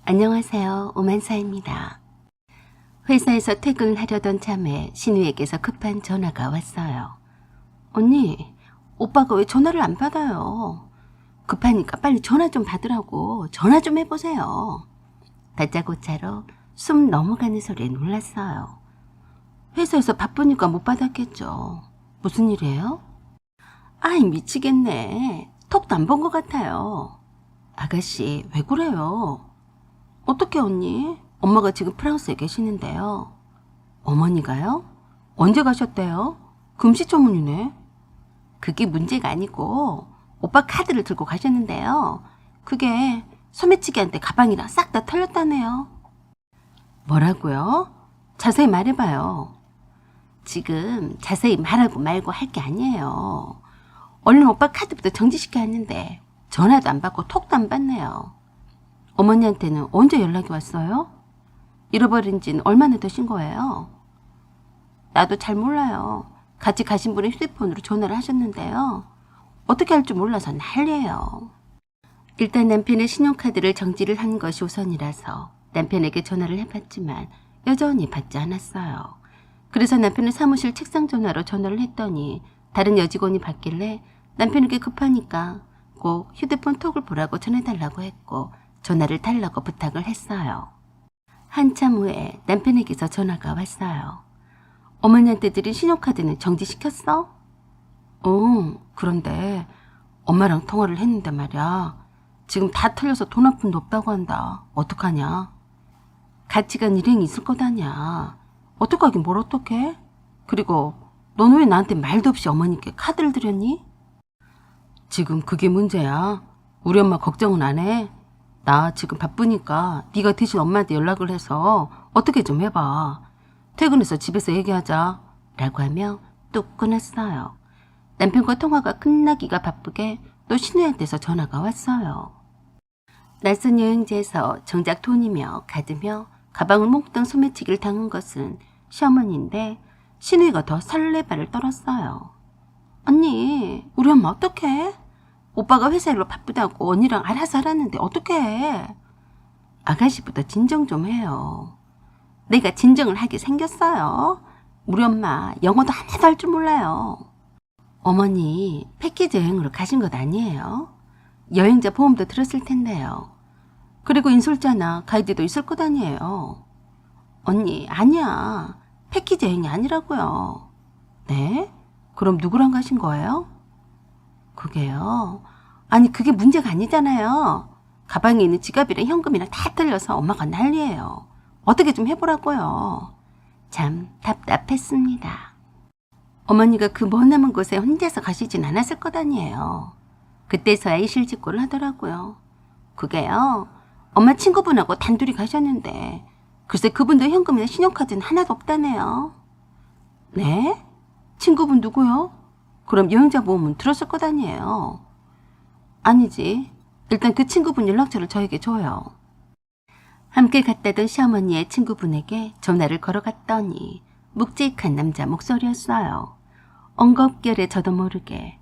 안녕하세요. 오만사입니다. 회사에서 퇴근을 하려던 참에 신우에게서 급한 전화가 왔어요. 언니, 오빠가 왜 전화를 안 받아요? 급하니까 빨리 전화 좀 받으라고. 전화 좀 해보세요. 다짜고짜로 숨 넘어가는 소리에 놀랐어요. 회사에서 바쁘니까 못 받았겠죠. 무슨 일이에요? 아이, 미치겠네. 톡도 안 본 것 같아요. 아가씨, 왜 그래요? 어떻게 언니? 엄마가 지금 프랑스에 계시는데요. 어머니가요? 언제 가셨대요? 금시초문이네. 그게 문제가 아니고 오빠 카드를 들고 가셨는데요. 그게 소매치기한테 가방이랑 싹 다 털렸다네요. 뭐라고요? 자세히 말해봐요. 지금 자세히 말하고 말고 할 게 아니에요. 얼른 오빠 카드부터 정지시켜야 하는데 전화도 안 받고 톡도 안 받네요. 어머니한테는 언제 연락이 왔어요? 잃어버린 지는 얼마나 되신 거예요? 나도 잘 몰라요. 같이 가신 분의 휴대폰으로 전화를 하셨는데요. 어떻게 할 줄 몰라서 난리예요. 일단 남편의 신용카드를 정지를 한 것이 우선이라서 남편에게 전화를 해봤지만 여전히 받지 않았어요. 그래서 남편의 사무실 책상 전화로 전화를 했더니 다른 여직원이 받길래 남편에게 급하니까 꼭 휴대폰 톡을 보라고 전해달라고 했고 전화를 달라고 부탁을 했어요. 한참 후에 남편에게서 전화가 왔어요. 어머니한테 드린 신용카드는 정지시켰어? 그런데 엄마랑 통화를 했는데 말이야. 지금 다 털려서 돈 한 푼도 없다고 한다. 어떡하냐? 같이 간 일행이 있을 거다냐. 어떡하긴 뭘 어떡해? 그리고 넌 왜 나한테 말도 없이 어머니께 카드를 드렸니? 지금 그게 문제야. 우리 엄마 걱정은 안 해. 나 지금 바쁘니까 네가 대신 엄마한테 연락을 해서 어떻게 좀 해봐. 퇴근해서 집에서 얘기하자. 라고 하며 뚝 끊었어요. 남편과 통화가 끝나기가 바쁘게 또 신우한테서 전화가 왔어요. 낯선 여행지에서 정작 돈이며 카드며 가방을 몽땅 소매치기를 당한 것은 시어머니인데 신우이가 더 설레발을 떨었어요. 언니, 우리 엄마 어떡해? 오빠가 회사 일로 바쁘다고 언니랑 알아서 하라는데 어떡해? 아가씨부터 진정 좀 해요. 내가 진정을 하게 생겼어요. 우리 엄마 영어도 하나도 할 줄 몰라요. 어머니 패키지 여행으로 가신 것 아니에요? 여행자 보험도 들었을 텐데요. 그리고 인솔자나 가이드도 있을 것 아니에요. 언니, 아니야. 패키지 여행이 아니라고요. 네? 그럼 누구랑 가신 거예요? 그게요. 아니, 그게 문제가 아니잖아요. 가방에 있는 지갑이랑 현금이랑 다 털려서 엄마가 난리예요. 어떻게 좀 해보라고요. 참 답답했습니다. 어머니가 그 머나먼 곳에 혼자서 가시진 않았을 것 아니에요. 그때서야 이실직고를 하더라고요. 그게요. 엄마 친구분하고 단둘이 가셨는데 글쎄 그분도 현금이나 신용카드는 하나도 없다네요. 네? 친구분 누구요? 그럼 여행자 보험은 들었을 것 아니에요. 아니지. 일단 그 친구분 연락처를 저에게 줘요. 함께 갔다던 시어머니의 친구분에게 전화를 걸어갔더니 묵직한 남자 목소리였어요. 엉겁결에 저도 모르게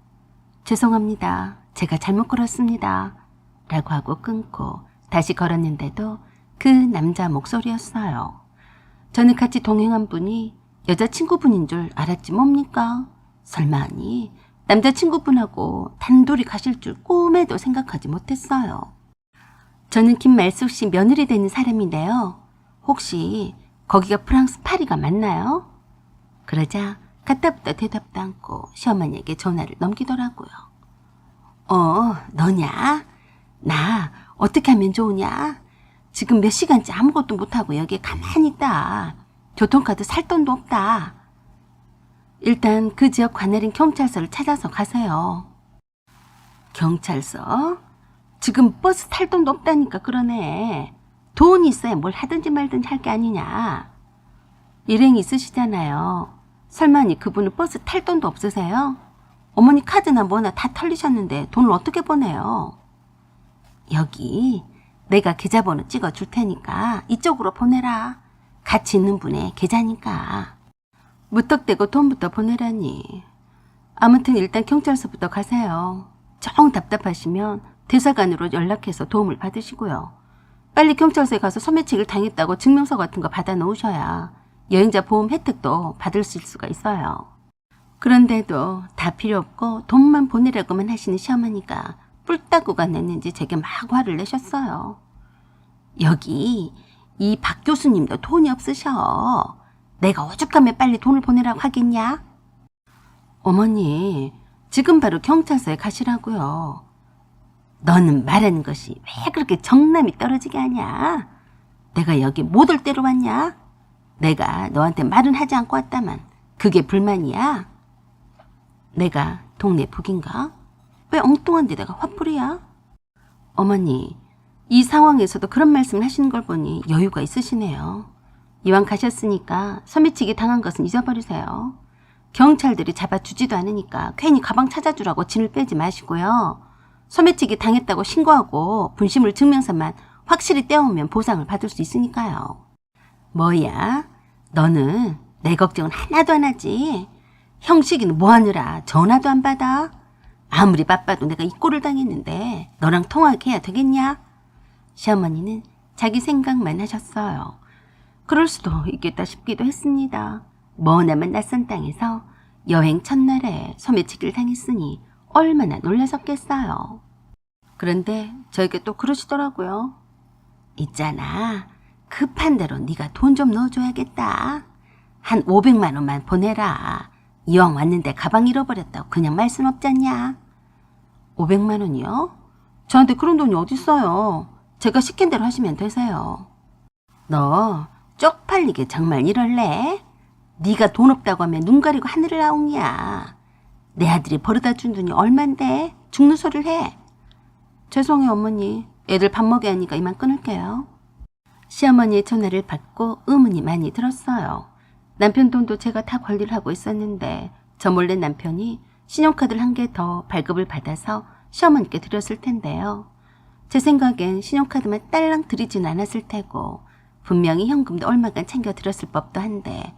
죄송합니다. 제가 잘못 걸었습니다. 라고 하고 끊고 다시 걸었는데도 그 남자 목소리였어요. 저는 같이 동행한 분이 여자친구분인 줄 알았지 뭡니까? 설마니 남자친구분하고 단둘이 가실 줄 꿈에도 생각하지 못했어요. 저는 김말숙 씨 며느리 되는 사람인데요. 혹시 거기가 프랑스 파리가 맞나요? 그러자 갖다부터 대답도 않고 시어머니에게 전화를 넘기더라고요. 너냐? 나 어떻게 하면 좋으냐? 지금 몇 시간째 아무것도 못하고 여기에 가만히 있다. 교통카드 살 돈도 없다. 일단 그 지역 관할인 경찰서를 찾아서 가세요. 경찰서? 지금 버스 탈 돈도 없다니까 그러네. 돈이 있어야 뭘 하든지 말든지 할 게 아니냐. 일행이 있으시잖아요. 설마니 그분은 버스 탈 돈도 없으세요? 어머니 카드나 뭐나 다 털리셨는데 돈을 어떻게 보내요? 여기 내가 계좌번호 찍어줄 테니까 이쪽으로 보내라. 같이 있는 분의 계좌니까. 무턱대고 돈부터 보내라니. 아무튼 일단 경찰서부터 가세요. 정 답답하시면 대사관으로 연락해서 도움을 받으시고요. 빨리 경찰서에 가서 소매치기를 당했다고 증명서 같은 거 받아 놓으셔야 여행자 보험 혜택도 받으실 수가 있어요. 그런데도 다 필요 없고 돈만 보내라고만 하시는 시어머니가 뿔따구가 냈는지 제게 막 화를 내셨어요. 여기 이 박 교수님도 돈이 없으셔. 내가 오죽하면 빨리 돈을 보내라고 하겠냐? 어머니, 지금 바로 경찰서에 가시라고요. 너는 말하는 것이 왜 그렇게 정남이 떨어지게 하냐? 내가 여기 못 올 때로 왔냐? 내가 너한테 말은 하지 않고 왔다만 그게 불만이야? 내가 동네 북인가? 왜 엉뚱한 데다가 화풀이야? 어머니, 이 상황에서도 그런 말씀을 하시는 걸 보니 여유가 있으시네요. 이왕 가셨으니까 소매치기 당한 것은 잊어버리세요. 경찰들이 잡아주지도 않으니까 괜히 가방 찾아주라고 진을 빼지 마시고요. 소매치기 당했다고 신고하고 분실물 증명서만 확실히 떼어오면 보상을 받을 수 있으니까요. 뭐야? 너는 내 걱정은 하나도 안 하지? 형식이는 뭐하느라 전화도 안 받아? 아무리 바빠도 내가 이 꼴을 당했는데 너랑 통화하게 해야 되겠냐? 시어머니는 자기 생각만 하셨어요. 그럴 수도 있겠다 싶기도 했습니다. 머나먼 낯선 땅에서 여행 첫날에 소매치기를 당했으니 얼마나 놀라셨겠어요. 그런데 저에게 또 그러시더라고요. 있잖아, 급한 대로 네가 돈 좀 넣어줘야겠다. 한 500만 원만 보내라. 이왕 왔는데 가방 잃어버렸다고 그냥 말씀 없잖냐. 500만 원이요? 저한테 그런 돈이 어딨어요. 제가 시킨 대로 하시면 되세요. 너 쪽팔리게 정말 이럴래? 네가 돈 없다고 하면 눈 가리고 하늘을 아웅이야. 내 아들이 벌어다 준 돈이 얼만데 죽는 소리를 해. 죄송해요 어머니. 애들 밥 먹여야 하니까 이만 끊을게요. 시어머니의 전화를 받고 의문이 많이 들었어요. 남편 돈도 제가 다 관리를 하고 있었는데 저 몰래 남편이 신용카드를 한 개 더 발급을 받아서 시어머니께 드렸을 텐데요. 제 생각엔 신용카드만 딸랑 드리진 않았을 테고 분명히 현금도 얼마간 챙겨 드렸을 법도 한데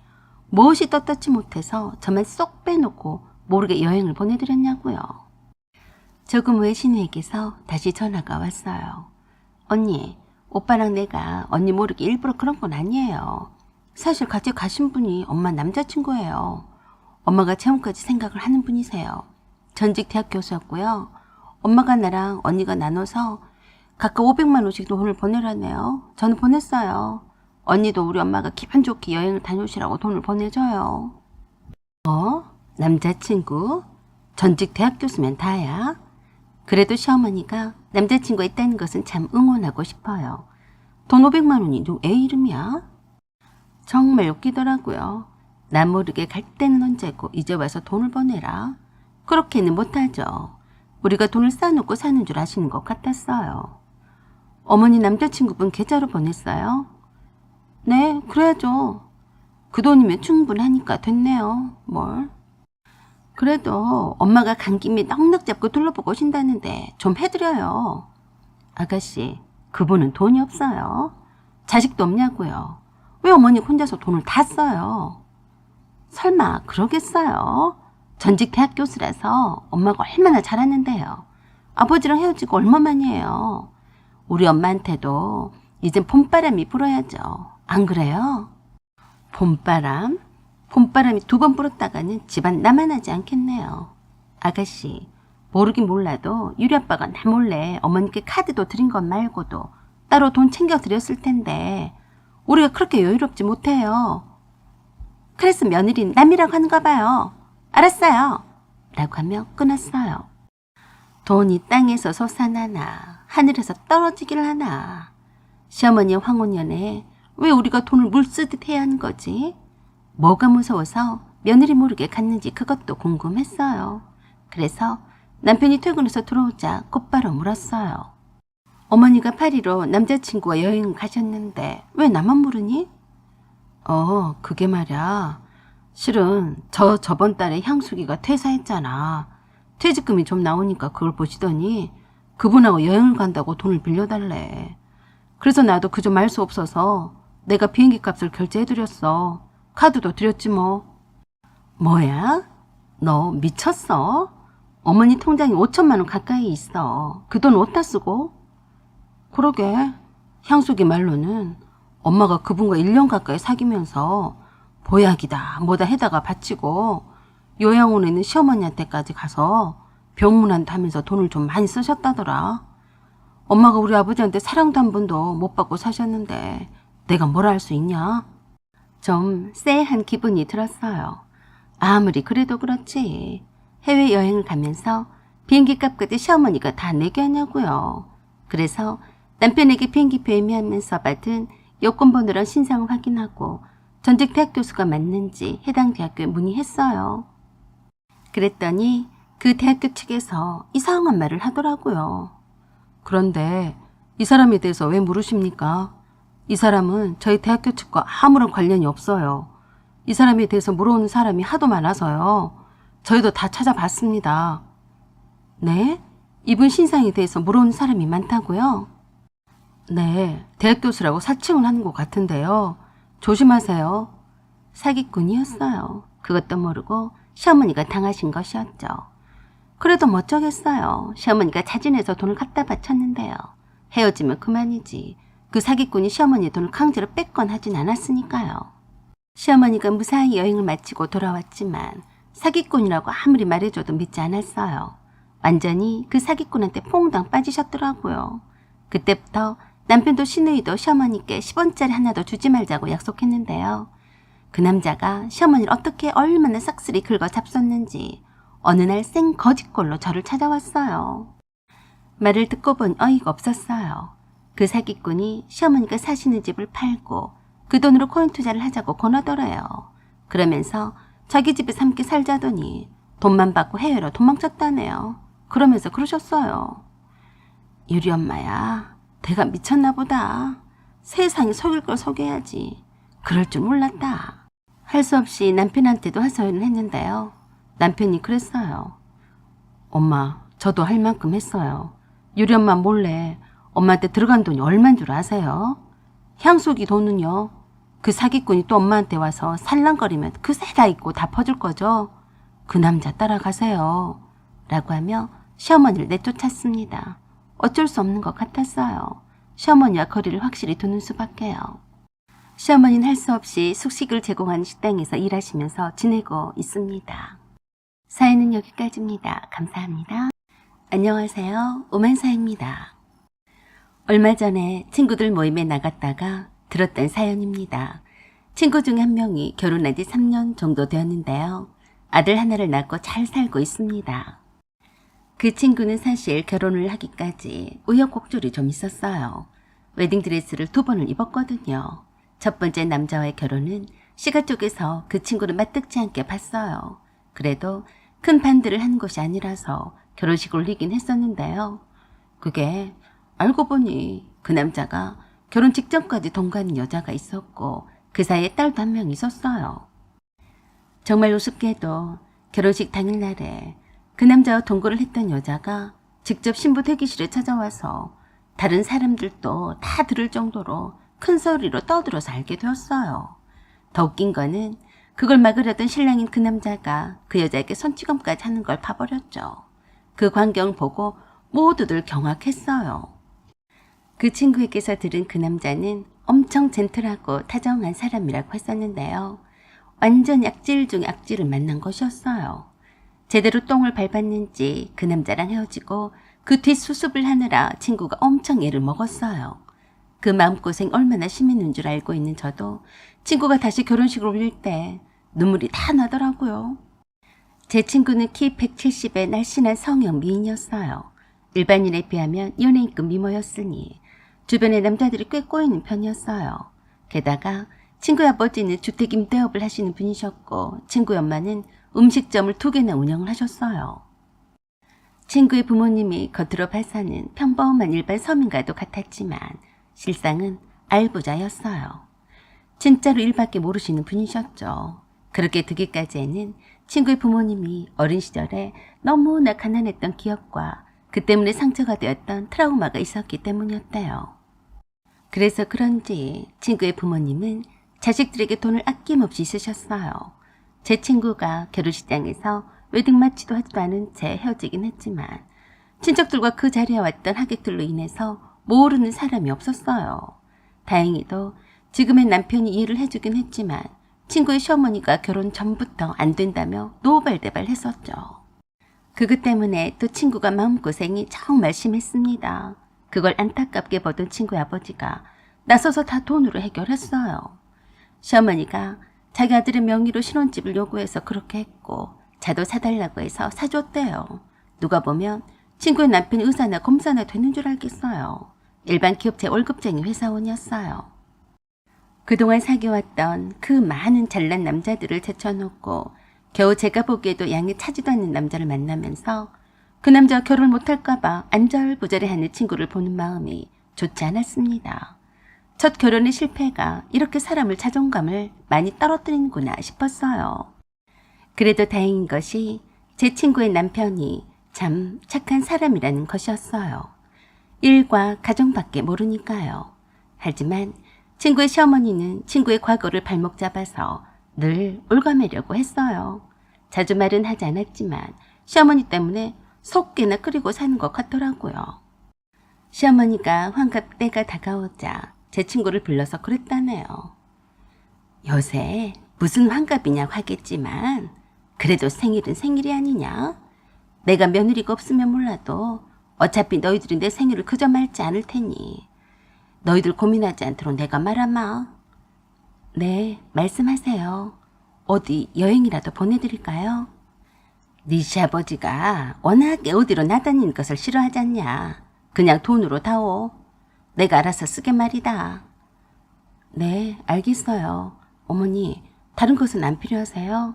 무엇이 떳떳지 못해서 저만 쏙 빼놓고 모르게 여행을 보내드렸냐고요. 조금 후에 신우에게서 다시 전화가 왔어요. 언니, 오빠랑 내가 언니 모르게 일부러 그런 건 아니에요. 사실 같이 가신 분이 엄마 남자친구예요. 엄마가 채용까지 생각을 하는 분이세요. 전직 대학 교수였고요. 엄마가 나랑 언니가 나눠서 각각 500만 원씩 돈을 보내라네요. 저는 보냈어요. 언니도 우리 엄마가 기분 좋게 여행을 다녀오시라고 돈을 보내줘요. 남자친구? 전직 대학 교수면 다야? 그래도 시어머니가 남자친구가 있다는 것은 참 응원하고 싶어요. 돈 500만 원이 누애 이름이야? 정말 웃기더라고요. 나 모르게 갈 때는 언제고 이제 와서 돈을 보내라. 그렇게는 못하죠. 우리가 돈을 쌓아놓고 사는 줄 아시는 것 같았어요. 어머니 남자친구분 계좌로 보냈어요? 네, 그래야죠. 그 돈이면 충분하니까 됐네요. 뭘. 그래도 엄마가 간 김에 넉넉 잡고 둘러보고 오신다는데 좀 해드려요. 아가씨, 그분은 돈이 없어요. 자식도 없냐고요. 왜 어머니 혼자서 돈을 다 써요? 설마 그러겠어요? 전직 대학 교수라서 엄마가 얼마나 잘하는데요. 아버지랑 헤어지고 얼마만이에요. 우리 엄마한테도 이젠 봄바람이 불어야죠. 안 그래요? 봄바람? 봄바람이 2번 불었다가는 집안 나만하지 않겠네요. 아가씨, 모르긴 몰라도 유리 아빠가 나 몰래 어머니께 카드도 드린 것 말고도 따로 돈 챙겨 드렸을 텐데 우리가 그렇게 여유롭지 못해요. 그래서 며느리는 남이라고 하는가 봐요. 알았어요. 라고 하며 끊었어요. 돈이 땅에서 솟아나나 하늘에서 떨어지기를 하나. 시어머니의 황혼연애에 왜 우리가 돈을 물쓰듯 해야 하는 거지? 뭐가 무서워서 며느리 모르게 갔는지 그것도 궁금했어요. 그래서 남편이 퇴근해서 들어오자 곧바로 물었어요. 어머니가 파리로 남자친구와 여행 가셨는데 왜 나만 모르니? 그게 말이야. 실은 저번 달에 향수기가 퇴사했잖아. 퇴직금이 좀 나오니까 그걸 보시더니 그분하고 여행을 간다고 돈을 빌려달래. 그래서 나도 그저 말 수 없어서 내가 비행기 값을 결제해드렸어. 카드도 드렸지 뭐. 뭐야? 너 미쳤어? 어머니 통장에 5천만 원 가까이 있어. 그 돈 어디다 쓰고? 그러게. 향수기 말로는 엄마가 그분과 1년 가까이 사귀면서 보약이다 뭐다 해다가 바치고 요양원에 있는 시어머니한테까지 가서 병문안도 하면서 돈을 좀 많이 쓰셨다더라. 엄마가 우리 아버지한테 사랑도 한 번도 못 받고 사셨는데 내가 뭐라 할 수 있냐? 좀 쎄한 기분이 들었어요. 아무리 그래도 그렇지. 해외여행을 가면서 비행기 값까지 시어머니가 다 내게 하냐고요. 그래서 남편에게 비행기표 예매하면서 받은 여권번호랑 신상을 확인하고 전직 대학 교수가 맞는지 해당 대학교에 문의했어요. 그랬더니 그 대학교 측에서 이상한 말을 하더라고요. 그런데 이 사람에 대해서 왜 물으십니까? 이 사람은 저희 대학교 측과 아무런 관련이 없어요. 이 사람에 대해서 물어오는 사람이 하도 많아서요. 저희도 다 찾아봤습니다. 네? 이분 신상에 대해서 물어오는 사람이 많다고요? 네, 대학 교수라고 사칭을 하는 것 같은데요. 조심하세요. 사기꾼이었어요. 그것도 모르고 시어머니가 당하신 것이었죠. 그래도 멋쩍겠어요. 시어머니가 자진해서 돈을 갖다 바쳤는데요. 헤어지면 그만이지. 그 사기꾼이 시어머니의 돈을 강제로 뺏건 하진 않았으니까요. 시어머니가 무사히 여행을 마치고 돌아왔지만 사기꾼이라고 아무리 말해줘도 믿지 않았어요. 완전히 그 사기꾼한테 퐁당 빠지셨더라고요. 그때부터 남편도 시누이도 시어머니께 10원짜리 하나도 주지 말자고 약속했는데요. 그 남자가 시어머니를 어떻게 얼마나 싹쓸이 긁어 잡섰는지 어느 날 생 거짓골로 저를 찾아왔어요. 말을 듣고 본 어이가 없었어요. 그 사기꾼이 시어머니가 사시는 집을 팔고 그 돈으로 코인 투자를 하자고 권하더래요. 그러면서 자기 집에서 함께 살자더니 돈만 받고 해외로 도망쳤다네요. 그러면서 그러셨어요. 유리 엄마야, 내가 미쳤나 보다. 세상에 속일 걸 속여야지. 그럴 줄 몰랐다. 할 수 없이 남편한테도 하소연을 했는데요. 남편이 그랬어요. 엄마, 저도 할 만큼 했어요. 유리 엄마 몰래 엄마한테 들어간 돈이 얼마인 줄 아세요? 향수기 돈은요. 그 사기꾼이 또 엄마한테 와서 살랑거리면 그새 다 잊고 다 퍼줄 거죠. 그 남자 따라가세요. 라고 하며 시어머니를 내쫓았습니다. 어쩔 수 없는 것 같았어요. 시어머니와 거리를 확실히 두는 수밖에요. 시어머니는 할 수 없이 숙식을 제공하는 식당에서 일하시면서 지내고 있습니다. 사연은 여기까지입니다. 감사합니다. 안녕하세요. 오만사입니다. 얼마 전에 친구들 모임에 나갔다가 들었던 사연입니다. 친구 중에 한 명이 결혼한 지 3년 정도 되었는데요. 아들 하나를 낳고 잘 살고 있습니다. 그 친구는 사실 결혼을 하기까지 우여곡절이 좀 있었어요. 웨딩드레스를 2번을 입었거든요. 첫 번째 남자와의 결혼은 시가 쪽에서 그 친구를 맞득지 않게 봤어요. 그래도 큰 반대를 하는 것이 아니라서 결혼식을 올리긴 했었는데요. 그게 알고 보니 그 남자가 결혼 직전까지 동거하는 여자가 있었고 그 사이에 딸도 한 명 있었어요. 정말 우습게도 결혼식 당일날에 그 남자와 동거를 했던 여자가 직접 신부 대기실에 찾아와서 다른 사람들도 다 들을 정도로 큰 소리로 떠들어서 알게 되었어요. 더 웃긴 거는 그걸 막으려던 신랑인 그 남자가 그 여자에게 손찌검까지 하는 걸 봐버렸죠. 그 광경 보고 모두들 경악했어요. 그 친구에게서 들은 그 남자는 엄청 젠틀하고 다정한 사람이라고 했었는데요. 완전 약질 중 약질을 만난 것이었어요. 제대로 똥을 밟았는지 그 남자랑 헤어지고 그 뒷수습을 하느라 친구가 엄청 애를 먹었어요. 그 마음고생 얼마나 심했는 줄 알고 있는 저도 친구가 다시 결혼식을 올릴 때 눈물이 다 나더라고요. 제 친구는 키 170의 날씬한 성형 미인이었어요. 일반인에 비하면 연예인급 미모였으니 주변에 남자들이 꽤 꼬이는 편이었어요. 게다가 친구의 아버지는 주택 임대업을 하시는 분이셨고 친구의 엄마는 음식점을 2개나 운영을 하셨어요. 친구의 부모님이 겉으로 봐서는 평범한 일반 서민과도 같았지만 실상은 알부자였어요. 진짜로 일밖에 모르시는 분이셨죠. 그렇게 되기까지에는 친구의 부모님이 어린 시절에 너무나 가난했던 기억과 그 때문에 상처가 되었던 트라우마가 있었기 때문이었대요. 그래서 그런지 친구의 부모님은 자식들에게 돈을 아낌없이 쓰셨어요. 제 친구가 결혼식장에서 웨딩 마치도 하지도 않은 채 헤어지긴 했지만 친척들과 그 자리에 왔던 하객들로 인해서 모르는 사람이 없었어요. 다행히도 지금의 남편이 이해를 해주긴 했지만 친구의 시어머니가 결혼 전부터 안 된다며 노발대발 했었죠. 그것 때문에 또 친구가 마음고생이 정말 심했습니다. 그걸 안타깝게 보던 친구의 아버지가 나서서 다 돈으로 해결했어요. 시어머니가 자기 아들의 명의로 신혼집을 요구해서 그렇게 했고 차도 사달라고 해서 사줬대요. 누가 보면 친구의 남편이 의사나 검사나 되는 줄 알겠어요. 일반 기업체 월급쟁이 회사원이었어요. 그동안 사귀어왔던 그 많은 잘난 남자들을 제쳐놓고 겨우 제가 보기에도 양이 차지도 않는 남자를 만나면서 그 남자와 결혼 못할까봐 안절부절해하는 친구를 보는 마음이 좋지 않았습니다. 첫 결혼의 실패가 이렇게 사람을 자존감을 많이 떨어뜨리는구나 싶었어요. 그래도 다행인 것이 제 친구의 남편이 참 착한 사람이라는 것이었어요. 일과 가정밖에 모르니까요. 하지만 친구의 시어머니는 친구의 과거를 발목 잡아서 늘 올가매려고 했어요. 자주 말은 하지 않았지만 시어머니 때문에 속개나 끓이고 사는 것 같더라고요. 시어머니가 환갑 때가 다가오자 제 친구를 불러서 그랬다네요. 요새 무슨 환갑이냐고 하겠지만 그래도 생일은 생일이 아니냐? 내가 며느리가 없으면 몰라도 어차피 너희들이 내 생일을 그저 말지 않을 테니 너희들 고민하지 않도록 내가 말하마. 네, 말씀하세요. 어디 여행이라도 보내드릴까요? 네 시아버지가 워낙에 어디로 나다니는 것을 싫어하지 않냐. 그냥 돈으로 다오. 내가 알아서 쓰게 말이다. 네, 알겠어요. 어머니, 다른 것은 안 필요하세요?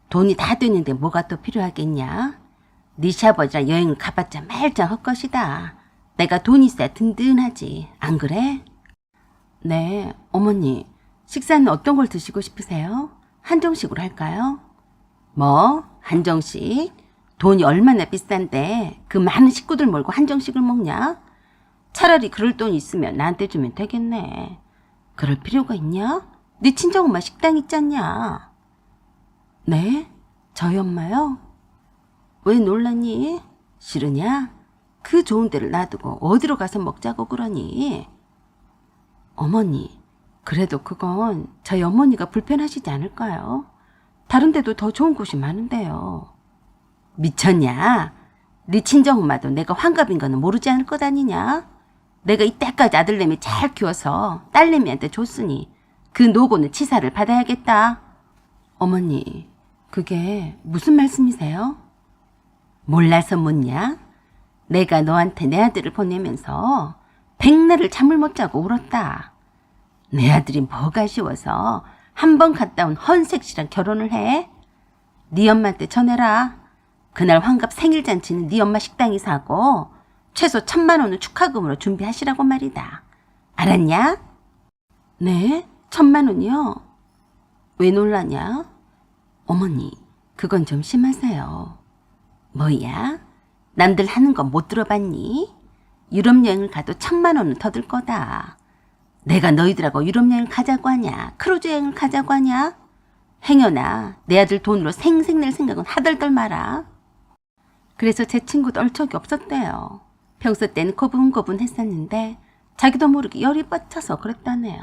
돈이 다 되는데 뭐가 또 필요하겠냐? 네 시아버지랑 여행을 가봤자 말짱 헛것이다. 내가 돈 있어야 든든하지. 안 그래? 네, 어머니. 식사는 어떤 걸 드시고 싶으세요? 한정식으로 할까요? 뭐? 한정식? 돈이 얼마나 비싼데 그 많은 식구들 몰고 한정식을 먹냐? 차라리 그럴 돈 있으면 나한테 주면 되겠네. 그럴 필요가 있냐? 네 친정엄마 식당 있잖냐? 네? 저희 엄마요? 왜 놀랐니? 싫으냐? 그 좋은 데를 놔두고 어디로 가서 먹자고 그러니? 어머니, 그래도 그건 저희 어머니가 불편하시지 않을까요? 다른 데도 더 좋은 곳이 많은데요. 미쳤냐? 네 친정엄마도 내가 환갑인 거는 모르지 않을 것 아니냐? 내가 이때까지 아들내미 잘 키워서 딸내미한테 줬으니 그 노고는 치사를 받아야겠다. 어머니, 그게 무슨 말씀이세요? 몰라서 묻냐? 내가 너한테 내 아들을 보내면서 백날을 잠을 못 자고 울었다. 내 아들이 뭐가 아쉬워서 한 번 갔다 온 헌색씨랑 결혼을 해? 네 엄마한테 전해라. 그날 환갑 생일잔치는 네 엄마 식당이 사고 최소 1,000만 원은 축하금으로 준비하시라고 말이다. 알았냐? 네? 1,000만 원이요? 왜 놀라냐? 어머니, 그건 좀 심하세요. 뭐야? 남들 하는 거 못 들어봤니? 유럽 여행을 가도 1,000만 원은 더 들 거다. 내가 너희들하고 유럽 여행을 가자고 하냐? 크루즈 여행을 가자고 하냐? 행여나 내 아들 돈으로 생색 낼 생각은 하덜덜 마라. 그래서 제 친구도 얼척이 없었대요. 평소 때는 고분고분 했었는데 자기도 모르게 열이 뻗쳐서 그랬다네요.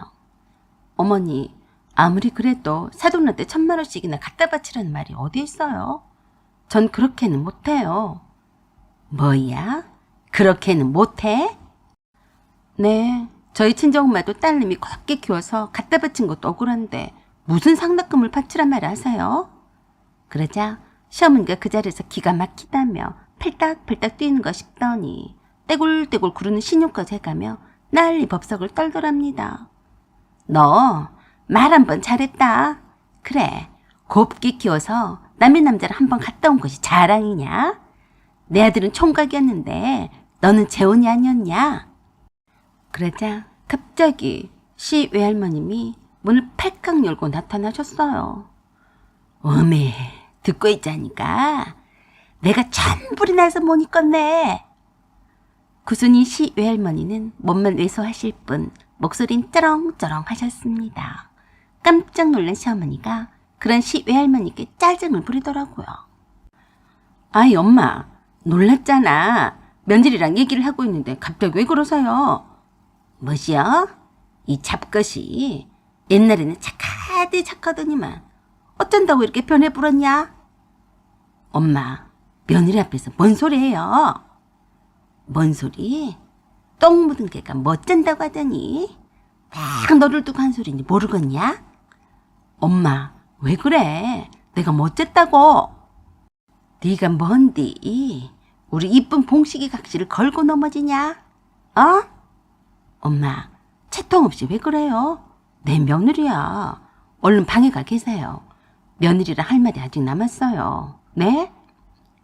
어머니, 아무리 그래도 사돈한테 1,000만 원씩이나 갖다 바치라는 말이 어디 있어요? 전 그렇게는 못해요. 뭐야? 그렇게는 못해? 네, 저희 친정엄마도 딸내미 곱게 키워서 갖다 바친 것도 억울한데 무슨 상납금을 바치란 말 아세요? 그러자 시어머니가 그 자리에서 기가 막히다며 펄딱펄딱 뛰는 거 싶더니 떼굴떼굴 구르는 신용까지 해가며 난리 법석을 떨더랍니다. 너 말 한 번 잘했다. 그래, 곱게 키워서 남의 남자를 한 번 갔다 온 것이 자랑이냐? 내 아들은 총각이었는데 너는 재혼이 아니었냐? 그러자 갑자기 시 외할머님이 문을 팔칵 열고 나타나셨어요. 어메, 듣고 있자니까 내가 천불이 나서 못 있겠네. 구순이 시 외할머니는 몸만 왜소하실 뿐 목소리는 쩌렁쩌렁 하셨습니다. 깜짝 놀란 시어머니가 그런 시 외할머니께 짜증을 부리더라고요. 아이 엄마, 놀랐잖아. 며느리랑 얘기를 하고 있는데 갑자기 왜 그러세요? 뭐시여? 이 잡것이 옛날에는 착하더니만 어쩐다고 이렇게 변해버렸냐? 엄마, 며느리 앞에서 뭔 소리예요? 뭔 소리? 똥 묻은 개가 뭐 어쩐다고 하더니 딱 너를 두고 한 소리니 모르겠냐? 엄마, 왜 그래? 내가 뭐 어쨌다고? 네가 뭔디? 우리 이쁜 봉식이 각시를 걸고 넘어지냐? 어? 엄마, 채통 없이 왜 그래요? 내 며느리야. 얼른 방에 가 계세요. 며느리랑 할 말이 아직 남았어요. 네?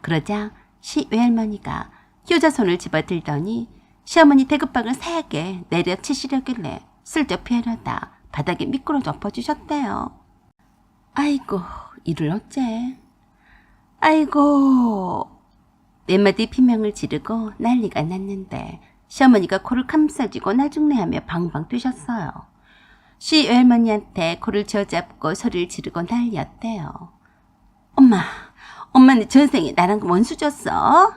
그러자 시외할머니가 효자손을 집어들더니 시어머니 대급박을 세게 내려치시려길래 슬쩍 피하려다 바닥에 미끄러져 엎어지셨대요. 아이고, 이를 어째. 아이고. 네 마디 비명을 지르고 난리가 났는데 시어머니가 코를 감싸쥐고 나중내하며 방방 뛰셨어요. 시외할머니한테 코를 쥐어잡고 소리를 지르고 난리였대요. 엄마는 전생에 나랑 원수 줬어?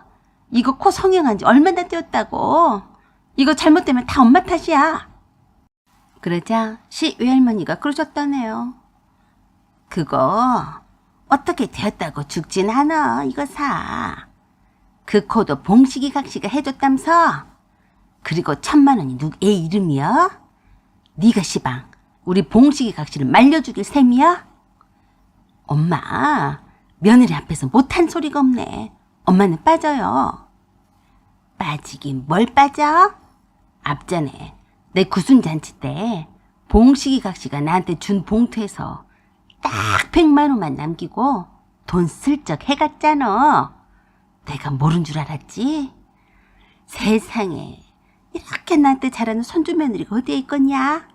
이거 코 성형한 지 얼마나 되었다고? 이거 잘못되면 다 엄마 탓이야. 그러자 시외할머니가 그러셨다네요. 그거 어떻게 되었다고 죽진 않아. 이거 사. 그 코도 봉식이 각시가 해줬담서. 그리고 1,000,000원이 애 이름이야? 네가 시방 우리 봉식이 각시를 말려 죽일 셈이야? 엄마, 며느리 앞에서 못한 소리가 없네. 엄마는 빠져요. 빠지긴 뭘 빠져? 앞전에 내 구순잔치 때 봉식이 각시가 나한테 준 봉투에서 딱 100만 원만 남기고 돈 슬쩍 해갔잖아. 내가 모른 줄 알았지? 세상에 이렇게 나한테 잘하는 손주 며느리가 어디에 있겠냐?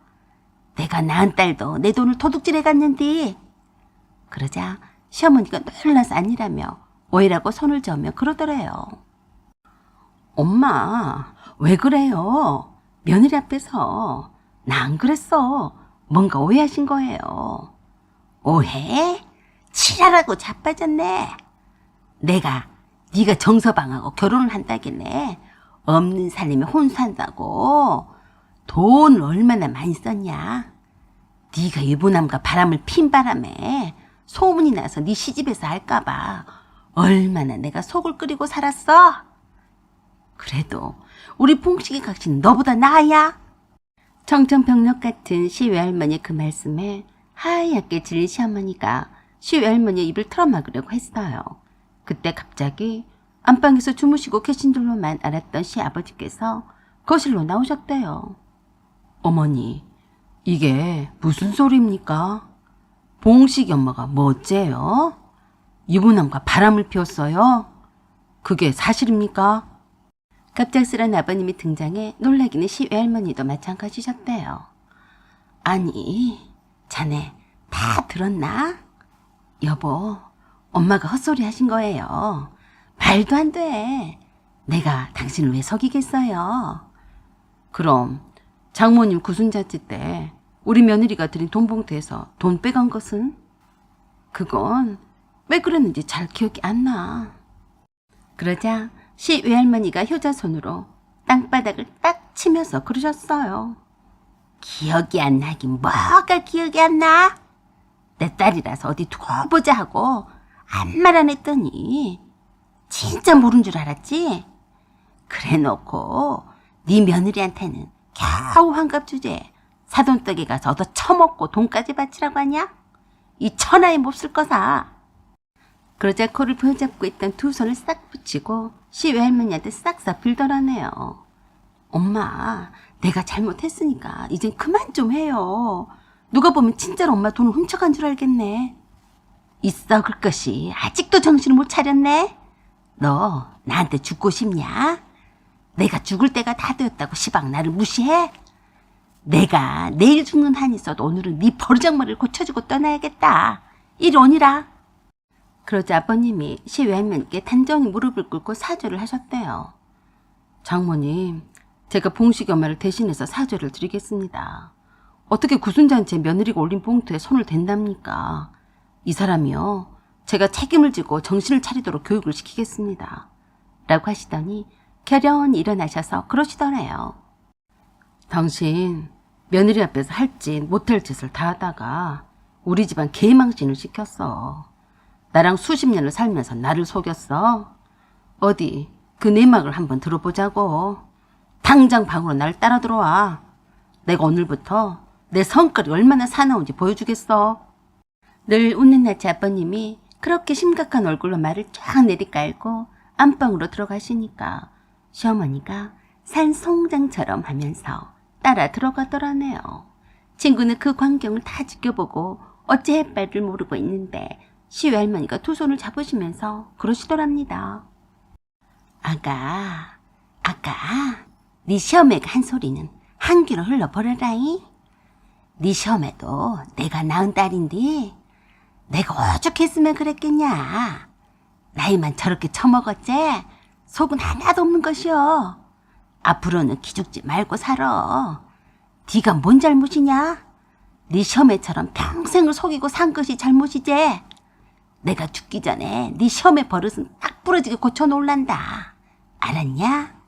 내가 낳은 딸도 내 돈을 도둑질해 갔는데. 그러자 시어머니가 놀라서 아니라며 오해라고 손을 저으며 그러더래요. 엄마, 왜 그래요? 며느리 앞에서. 나 안 그랬어. 뭔가 오해하신 거예요. 오해? 치라라고 자빠졌네. 내가 네가 정서방하고 결혼을 한다길래 없는 살림에 혼수한다고 돈을 얼마나 많이 썼냐. 네가 유부남과 바람을 핀 바람에 소문이 나서 네 시집에서 할까봐 얼마나 내가 속을 끓이고 살았어. 그래도 우리 봉식이 각시는 너보다 나아야. 청천벽력 같은 시외할머니 그 말씀에 하얗게 질린 시어머니가 시외할머니의 입을 틀어막으려고 했어요. 그때 갑자기 안방에서 주무시고 계신 줄로만 알았던 시아버지께서 거실로 나오셨대요. 어머니, 이게 무슨 소리입니까? 봉식이 엄마가 뭐 어째요? 유부남과 바람을 피웠어요? 그게 사실입니까? 갑작스런 아버님이 등장해 놀라기는 시외할머니도 마찬가지셨대요. 아니, 자네 다 들었나? 여보, 엄마가 헛소리 하신 거예요. 말도 안 돼. 내가 당신을 왜 속이겠어요? 그럼 장모님 구순잔치 때 우리 며느리가 드린 돈 봉투에서 돈 빼간 것은? 그건 왜 그랬는지 잘 기억이 안 나. 그러자 시외할머니가 효자손으로 땅바닥을 딱 치면서 그러셨어요. 기억이 안 나긴 뭐가 기억이 안 나? 내 딸이라서 어디 두고 보자 하고 아무 말 안 했더니 진짜 모른 줄 알았지? 그래놓고 네 며느리한테는 겨우 환갑 주제에 사돈댁에 가서 얻어 처먹고 돈까지 바치라고 하냐? 이 천하의 몹쓸 거사. 그러자 코를 부여잡고 있던 두 손을 싹 붙이고 시외할머니한테 싹싹 빌더라네요. 엄마, 내가 잘못했으니까 이젠 그만 좀 해요. 누가 보면 진짜로 엄마 돈을 훔쳐간 줄 알겠네. 이 썩을 것이 아직도 정신을 못 차렸네. 너 나한테 죽고 싶냐? 내가 죽을 때가 다 되었다고 시방 나를 무시해? 내가 내일 죽는 한이 있어도 오늘은 네 버르장머리를 고쳐주고 떠나야겠다. 이리 오니라. 그러자 아버님이 시외할머니께 단정히 무릎을 꿇고 사죄를 하셨대요. 장모님, 제가 봉식이 엄마를 대신해서 사죄를 드리겠습니다. 어떻게 구순잔치에 며느리가 올린 봉투에 손을 댄답니까? 이 사람이요, 제가 책임을 지고 정신을 차리도록 교육을 시키겠습니다. 라고 하시더니 결연히 일어나셔서 그러시더래요. 당신 며느리 앞에서 할 짓 못할 짓을 다 하다가 우리 집안 개망신을 시켰어. 나랑 수십 년을 살면서 나를 속였어. 어디 그 내막을 한번 들어보자고. 당장 방으로 날 따라 들어와. 내가 오늘부터 내 성깔이 얼마나 사나운지 보여주겠어. 늘 웃는 나치 아버님이 그렇게 심각한 얼굴로 말을 쫙 내리깔고 안방으로 들어가시니까 시어머니가 산송장처럼 하면서 따라 들어가더라네요. 친구는 그 광경을 다 지켜보고 어찌할 바를 모르고 있는데 시외할머니가 두 손을 잡으시면서 그러시더랍니다. 아가, 네 시어매가 한 소리는 한 귀로 흘러버려라이. 네 시어매도 내가 낳은 딸인데 내가 오죽했으면 그랬겠냐. 나이만 저렇게 처먹었지 속은 하나도 없는 것이여. 앞으로는 기죽지 말고 살아. 네가 뭔 잘못이냐? 네 시어매처럼 평생을 속이고 산 것이 잘못이지. 내가 죽기 전에 네 시어매 버릇은 딱 부러지게 고쳐놓을란다. 알았냐?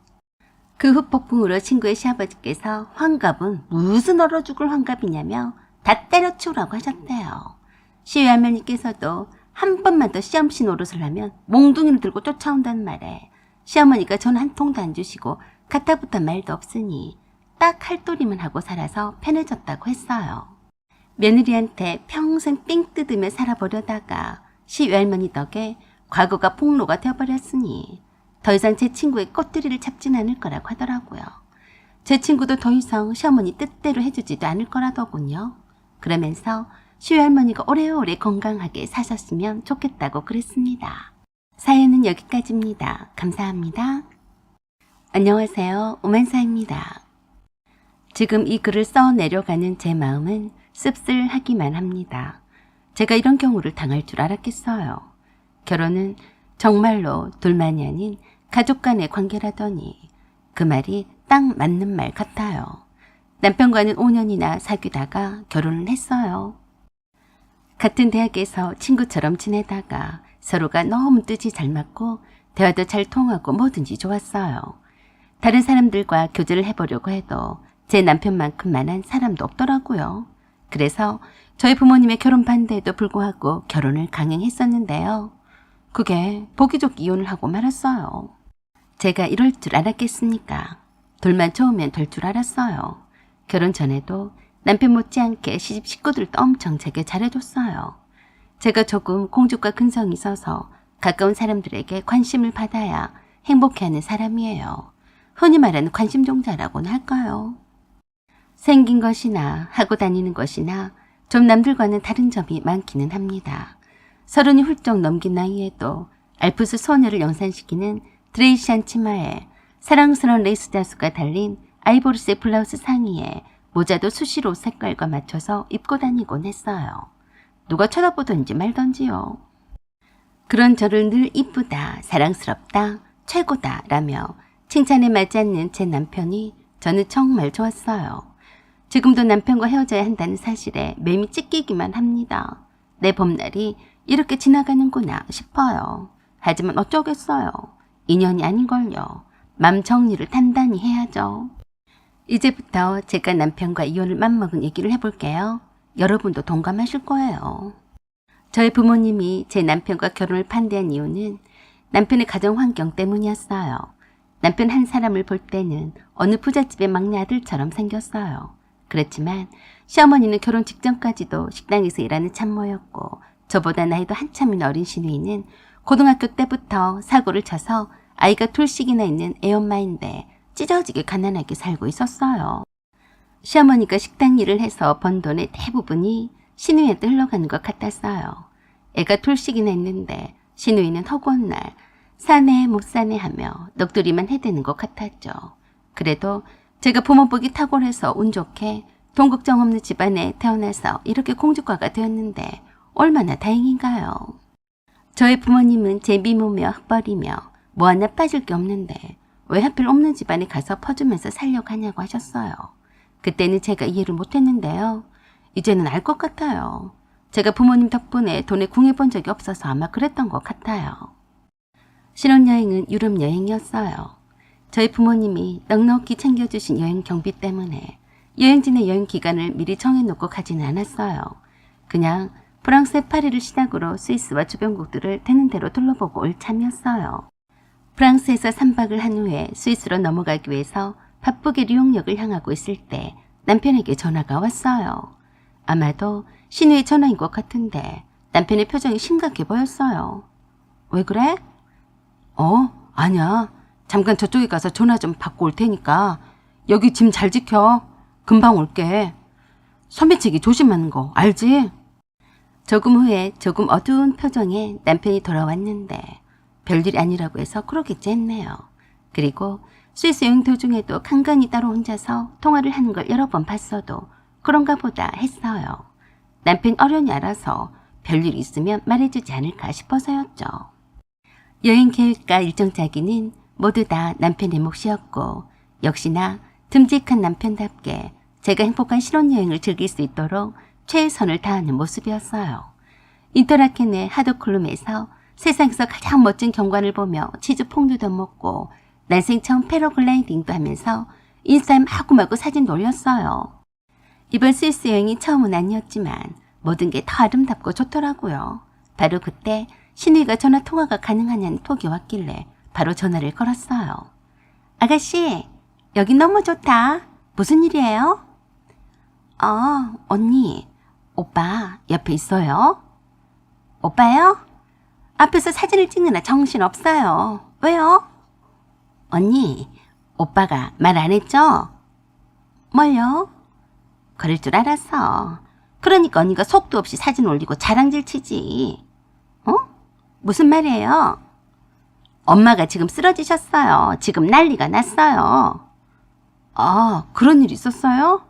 그 후 폭풍으로 친구의 시아버지께서 환갑은 무슨 얼어 죽을 환갑이냐며 다 때려치우라고 하셨대요. 시외할머니께서도 한 번만 더 시험씨 노릇을 하면 몽둥이를 들고 쫓아온다는 말에 시어머니가 전 한 통도 안 주시고 가타부터 말도 없으니 딱 할도리만 하고 살아서 편해졌다고 했어요. 며느리한테 평생 삥 뜯으며 살아보려다가 시외할머니 덕에 과거가 폭로가 되어버렸으니 더 이상 제 친구의 꽃들이를 잡진 않을 거라고 하더라고요. 제 친구도 더 이상 시어머니 뜻대로 해주지도 않을 거라더군요. 그러면서 시외할머니가 오래오래 건강하게 사셨으면 좋겠다고 그랬습니다. 사연은 여기까지입니다. 감사합니다. 안녕하세요. 오만사입니다. 지금 이 글을 써 내려가는 제 마음은 씁쓸하기만 합니다. 제가 이런 경우를 당할 줄 알았겠어요. 결혼은 정말로 둘만이 아닌 가족 간의 관계라더니 그 말이 딱 맞는 말 같아요. 남편과는 5년이나 사귀다가 결혼을 했어요. 같은 대학에서 친구처럼 지내다가 서로가 너무 뜻이 잘 맞고 대화도 잘 통하고 뭐든지 좋았어요. 다른 사람들과 교제를 해보려고 해도 제 남편만큼만한 사람도 없더라고요. 그래서 저희 부모님의 결혼 반대에도 불구하고 결혼을 강행했었는데요. 그게 보기 좋게 이혼을 하고 말았어요. 제가 이럴 줄 알았겠습니까? 둘만 좋으면 될 줄 알았어요. 결혼 전에도 남편 못지않게 시집 식구들도 엄청 제게 잘해줬어요. 제가 조금 공주과 근성이 있어서 가까운 사람들에게 관심을 받아야 행복해하는 사람이에요. 흔히 말하는 관심종자라고나 할까요? 생긴 것이나 하고 다니는 것이나 좀 남들과는 다른 점이 많기는 합니다. 30이 훌쩍 넘긴 나이에도 알프스 소녀를 연상시키는 드레이시한 치마에 사랑스러운 레이스 자수가 달린 아이보리색 블라우스 상의에 모자도 수시로 색깔과 맞춰서 입고 다니곤 했어요. 누가 쳐다보던지 말던지요. 그런 저를 늘 이쁘다, 사랑스럽다, 최고다 라며 칭찬에 맞지 않는 제 남편이 저는 정말 좋았어요. 지금도 남편과 헤어져야 한다는 사실에 매미 찢기기만 합니다. 내 봄날이 이렇게 지나가는구나 싶어요. 하지만 어쩌겠어요. 인연이 아닌걸요. 맘 정리를 단단히 해야죠. 이제부터 제가 남편과 이혼을 맘먹은 얘기를 해볼게요. 여러분도 동감하실 거예요. 저희 부모님이 제 남편과 결혼을 반대한 이유는 남편의 가정 환경 때문이었어요. 남편 한 사람을 볼 때는 어느 부잣집의 막내 아들처럼 생겼어요. 그렇지만 시어머니는 결혼 직전까지도 식당에서 일하는 참모였고 저보다 나이도 한참이 어린 시누이는 고등학교 때부터 사고를 쳐서 아이가 둘씩이나 있는 애엄마인데 찢어지게 가난하게 살고 있었어요. 시어머니가 식당 일을 해서 번 돈의 대부분이 시누이한테 흘러가는 것 같았어요. 애가 둘씩이나 있는데 시누이는 허구한 날 사내 못 사내 하며 넋두리만 해대는 것 같았죠. 그래도 제가 부모복이 탁월해서 운 좋게 돈 걱정 없는 집안에 태어나서 이렇게 공주과가 되었는데 얼마나 다행인가요. 저희 부모님은 제 미모며 흑벌이며 뭐 하나 빠질 게 없는데 왜 하필 없는 집안에 가서 퍼주면서 살려고 하냐고 하셨어요. 그때는 제가 이해를 못했는데요. 이제는 알 것 같아요. 제가 부모님 덕분에 돈에 궁해본 적이 없어서 아마 그랬던 것 같아요. 신혼여행은 유럽 여행이었어요. 저희 부모님이 넉넉히 챙겨주신 여행 경비 때문에 여행지의 여행 기간을 미리 정해놓고 가지는 않았어요. 그냥 프랑스의 파리를 시작으로 스위스와 주변국들을 되는 대로 둘러보고 올 참이었어요. 프랑스에서 3박을 한 후에 스위스로 넘어가기 위해서 바쁘게 리옹역을 향하고 있을 때 남편에게 전화가 왔어요. 아마도 신우의 전화인 것 같은데 남편의 표정이 심각해 보였어요. 왜 그래? 아니야. 잠깐 저쪽에 가서 전화 좀 받고 올 테니까 여기 짐 잘 지켜. 금방 올게. 선배치기 조심하는 거 알지? 조금 후에 조금 어두운 표정에 남편이 돌아왔는데 별일이 아니라고 해서 그러겠지 했네요. 그리고 스위스 여행 도중에도 간간히 따로 혼자서 통화를 하는 걸 여러 번 봤어도 그런가 보다 했어요. 남편 어련히 알아서 별일 있으면 말해주지 않을까 싶어서였죠. 여행 계획과 일정 짜기는 모두 다 남편의 몫이었고 역시나 듬직한 남편답게 제가 행복한 신혼여행을 즐길 수 있도록 최선을 다하는 모습이었어요. 인터라켄의 하드클룸에서 세상에서 가장 멋진 경관을 보며 치즈 퐁듀도 먹고 난생 처음 패러글라이딩도 하면서 인스타에 마구마구 사진도 올렸어요. 이번 스위스 여행이 처음은 아니었지만 모든 게 더 아름답고 좋더라고요. 바로 그때 신우이가 전화 통화가 가능하냐는 톡이 왔길래 바로 전화를 걸었어요. 아가씨, 여기 너무 좋다. 무슨 일이에요? 언니, 오빠 옆에 있어요. 오빠요? 앞에서 사진을 찍느라 정신없어요. 왜요? 언니, 오빠가 말 안 했죠? 뭘요? 그럴 줄 알았어. 그러니까 언니가 속도 없이 사진 올리고 자랑질 치지. 무슨 말이에요? 엄마가 지금 쓰러지셨어요. 지금 난리가 났어요. 그런 일 있었어요?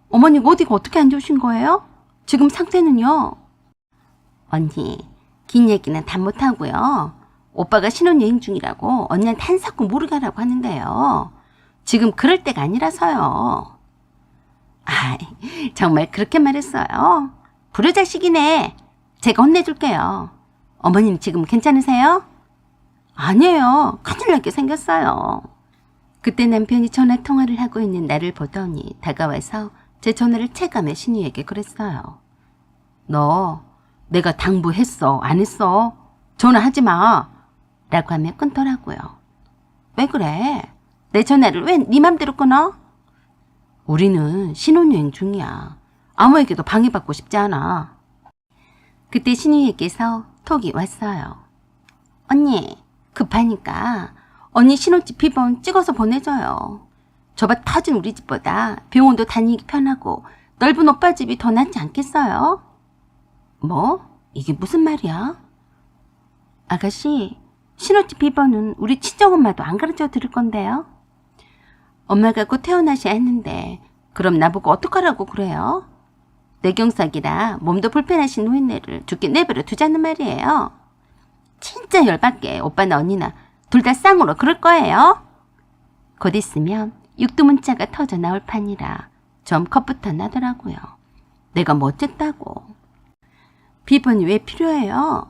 어머니가 어디가 어떻게 안 좋으신 거예요? 지금 상태는요? 언니, 긴 얘기는 다 못하고요. 오빠가 신혼여행 중이라고 언니한테 한사코 모르게 하라고 하는데요. 지금 그럴 때가 아니라서요. 정말 그렇게 말했어요? 불효자식이네. 제가 혼내줄게요. 어머님 지금 괜찮으세요? 아니에요. 큰일 날게 생겼어요. 그때 남편이 전화통화를 하고 있는 나를 보더니 다가와서 제 전화를 체감해 신우에게 그랬어요. 너 내가 당부했어? 안 했어? 전화하지 마. 라고 하며 끊더라고요. 왜 그래? 내 전화를 왜 네 맘대로 끊어? 우리는 신혼여행 중이야. 아무에게도 방해받고 싶지 않아. 그때 신우에게서 톡이 왔어요. 언니, 급하니까 언니 신혼집 비번 찍어서 보내줘요. 저밭 터진 우리 집보다 병원도 다니기 편하고 넓은 오빠 집이 더 낫지 않겠어요? 뭐? 이게 무슨 말이야? 아가씨, 신혼집 비번은 우리 친정엄마도 안 가르쳐 드릴 건데요. 엄마가 곧 태어나셔야 했는데 그럼 나보고 어떡하라고 그래요? 뇌경색이라 몸도 불편하신 노인네를 죽게 내버려 두자는 말이에요. 진짜 열받게 오빠나 언니나 둘 다 쌍으로 그럴 거예요. 곧 있으면 육두문자가 터져 나올 판이라 좀 겁부터 나더라고요. 내가 뭐 어쨌다고. 비번이 왜 필요해요?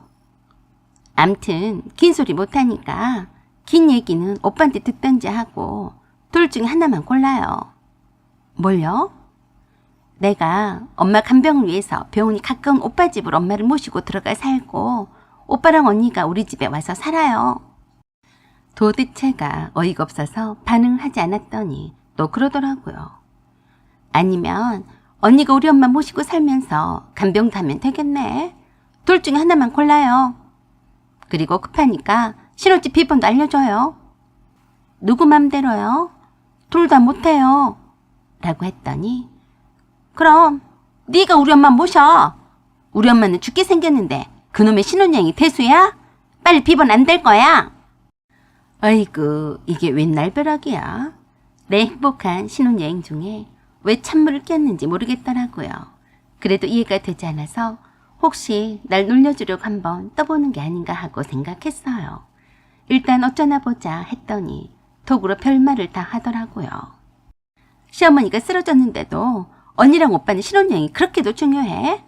암튼 긴 소리 못하니까 긴 얘기는 오빠한테 듣던지 하고 둘 중에 하나만 골라요. 뭘요? 내가 엄마 간병을 위해서 병원이 가까운 오빠 집으로 엄마를 모시고 들어가 살고 오빠랑 언니가 우리 집에 와서 살아요. 도대체가 어이가 없어서 반응하지 않았더니 또 그러더라고요. 아니면 언니가 우리 엄마 모시고 살면서 간병도 하면 되겠네. 둘 중에 하나만 골라요. 그리고 급하니까 신혼집 비번도 알려줘요. 누구 맘대로요? 둘 다 못해요. 라고 했더니 그럼 네가 우리 엄마 모셔. 우리 엄마는 죽게 생겼는데 그놈의 신혼여행이 대수야? 빨리 비번 안 될 거야. 아이고 이게 웬 날벼락이야. 내 행복한 신혼여행 중에 왜 찬물을 꼈는지 모르겠더라고요. 그래도 이해가 되지 않아서 혹시 날 놀려주려고 한번 떠보는 게 아닌가 하고 생각했어요. 일단 어쩌나 보자 했더니 톡으로 별말을 다 하더라고요. 시어머니가 쓰러졌는데도 언니랑 오빠는 신혼여행이 그렇게도 중요해?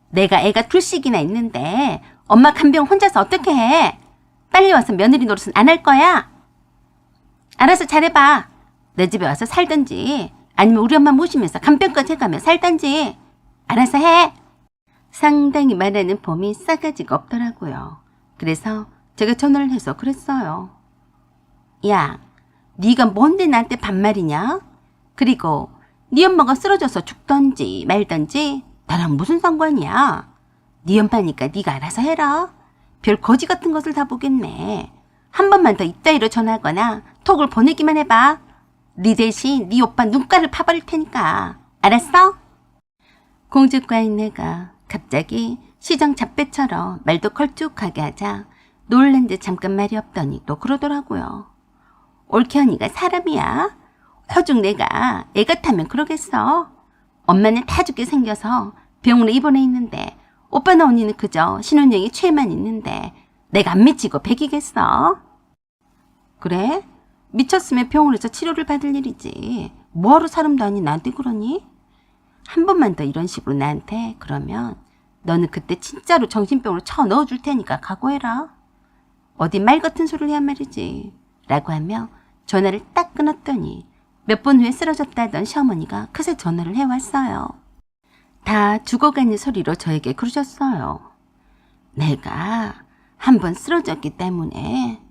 내가 애가 둘씩이나 있는데 엄마 간병 혼자서 어떻게 해? 빨리 와서 며느리 노릇은 안 할 거야? 알아서 잘해봐. 내 집에 와서 살든지 아니면 우리 엄마 모시면서 간병까지 해가며 살든지 알아서 해. 상당히 말하는 폼이 싸가지가 없더라고요. 그래서 제가 전화를 해서 그랬어요. 야, 네가 뭔데 나한테 반말이냐? 그리고 네 엄마가 쓰러져서 죽던지 말던지 나랑 무슨 상관이야? 네 엄마니까 네가 알아서 해라. 별 거지 같은 것을 다 보겠네. 한 번만 더 이따위로 전화하거나 톡을 보내기만 해봐. 네 대신 네 오빠 눈가를 파버릴 테니까. 알았어? 공주과인 내가 갑자기 시정 잡배처럼 말도 걸쭉하게 하자 놀란 듯 잠깐 말이 없더니 또 그러더라고요. 올케 언니가 사람이야? 허중 내가 애 같으면 그러겠어. 엄마는 다 죽게 생겨서 병원에 입원해 있는데 오빠나 언니는 그저 신혼여행에 취해만 있는데 내가 안 미치고 백이겠어? 그래? 미쳤으면 병원에서 치료를 받을 일이지. 뭐하러 사람도 아닌 나한테 그러니? 한 번만 더 이런 식으로 나한테 그러면 너는 그때 진짜로 정신병으로 쳐 넣어줄 테니까 각오해라. 어디 말 같은 소리를 해야 말이지. 라고 하며 전화를 딱 끊었더니 몇 분 후에 쓰러졌다던 시어머니가 그새 전화를 해왔어요. 다 죽어가는 소리로 저에게 그러셨어요. 내가 한번 쓰러졌기 때문에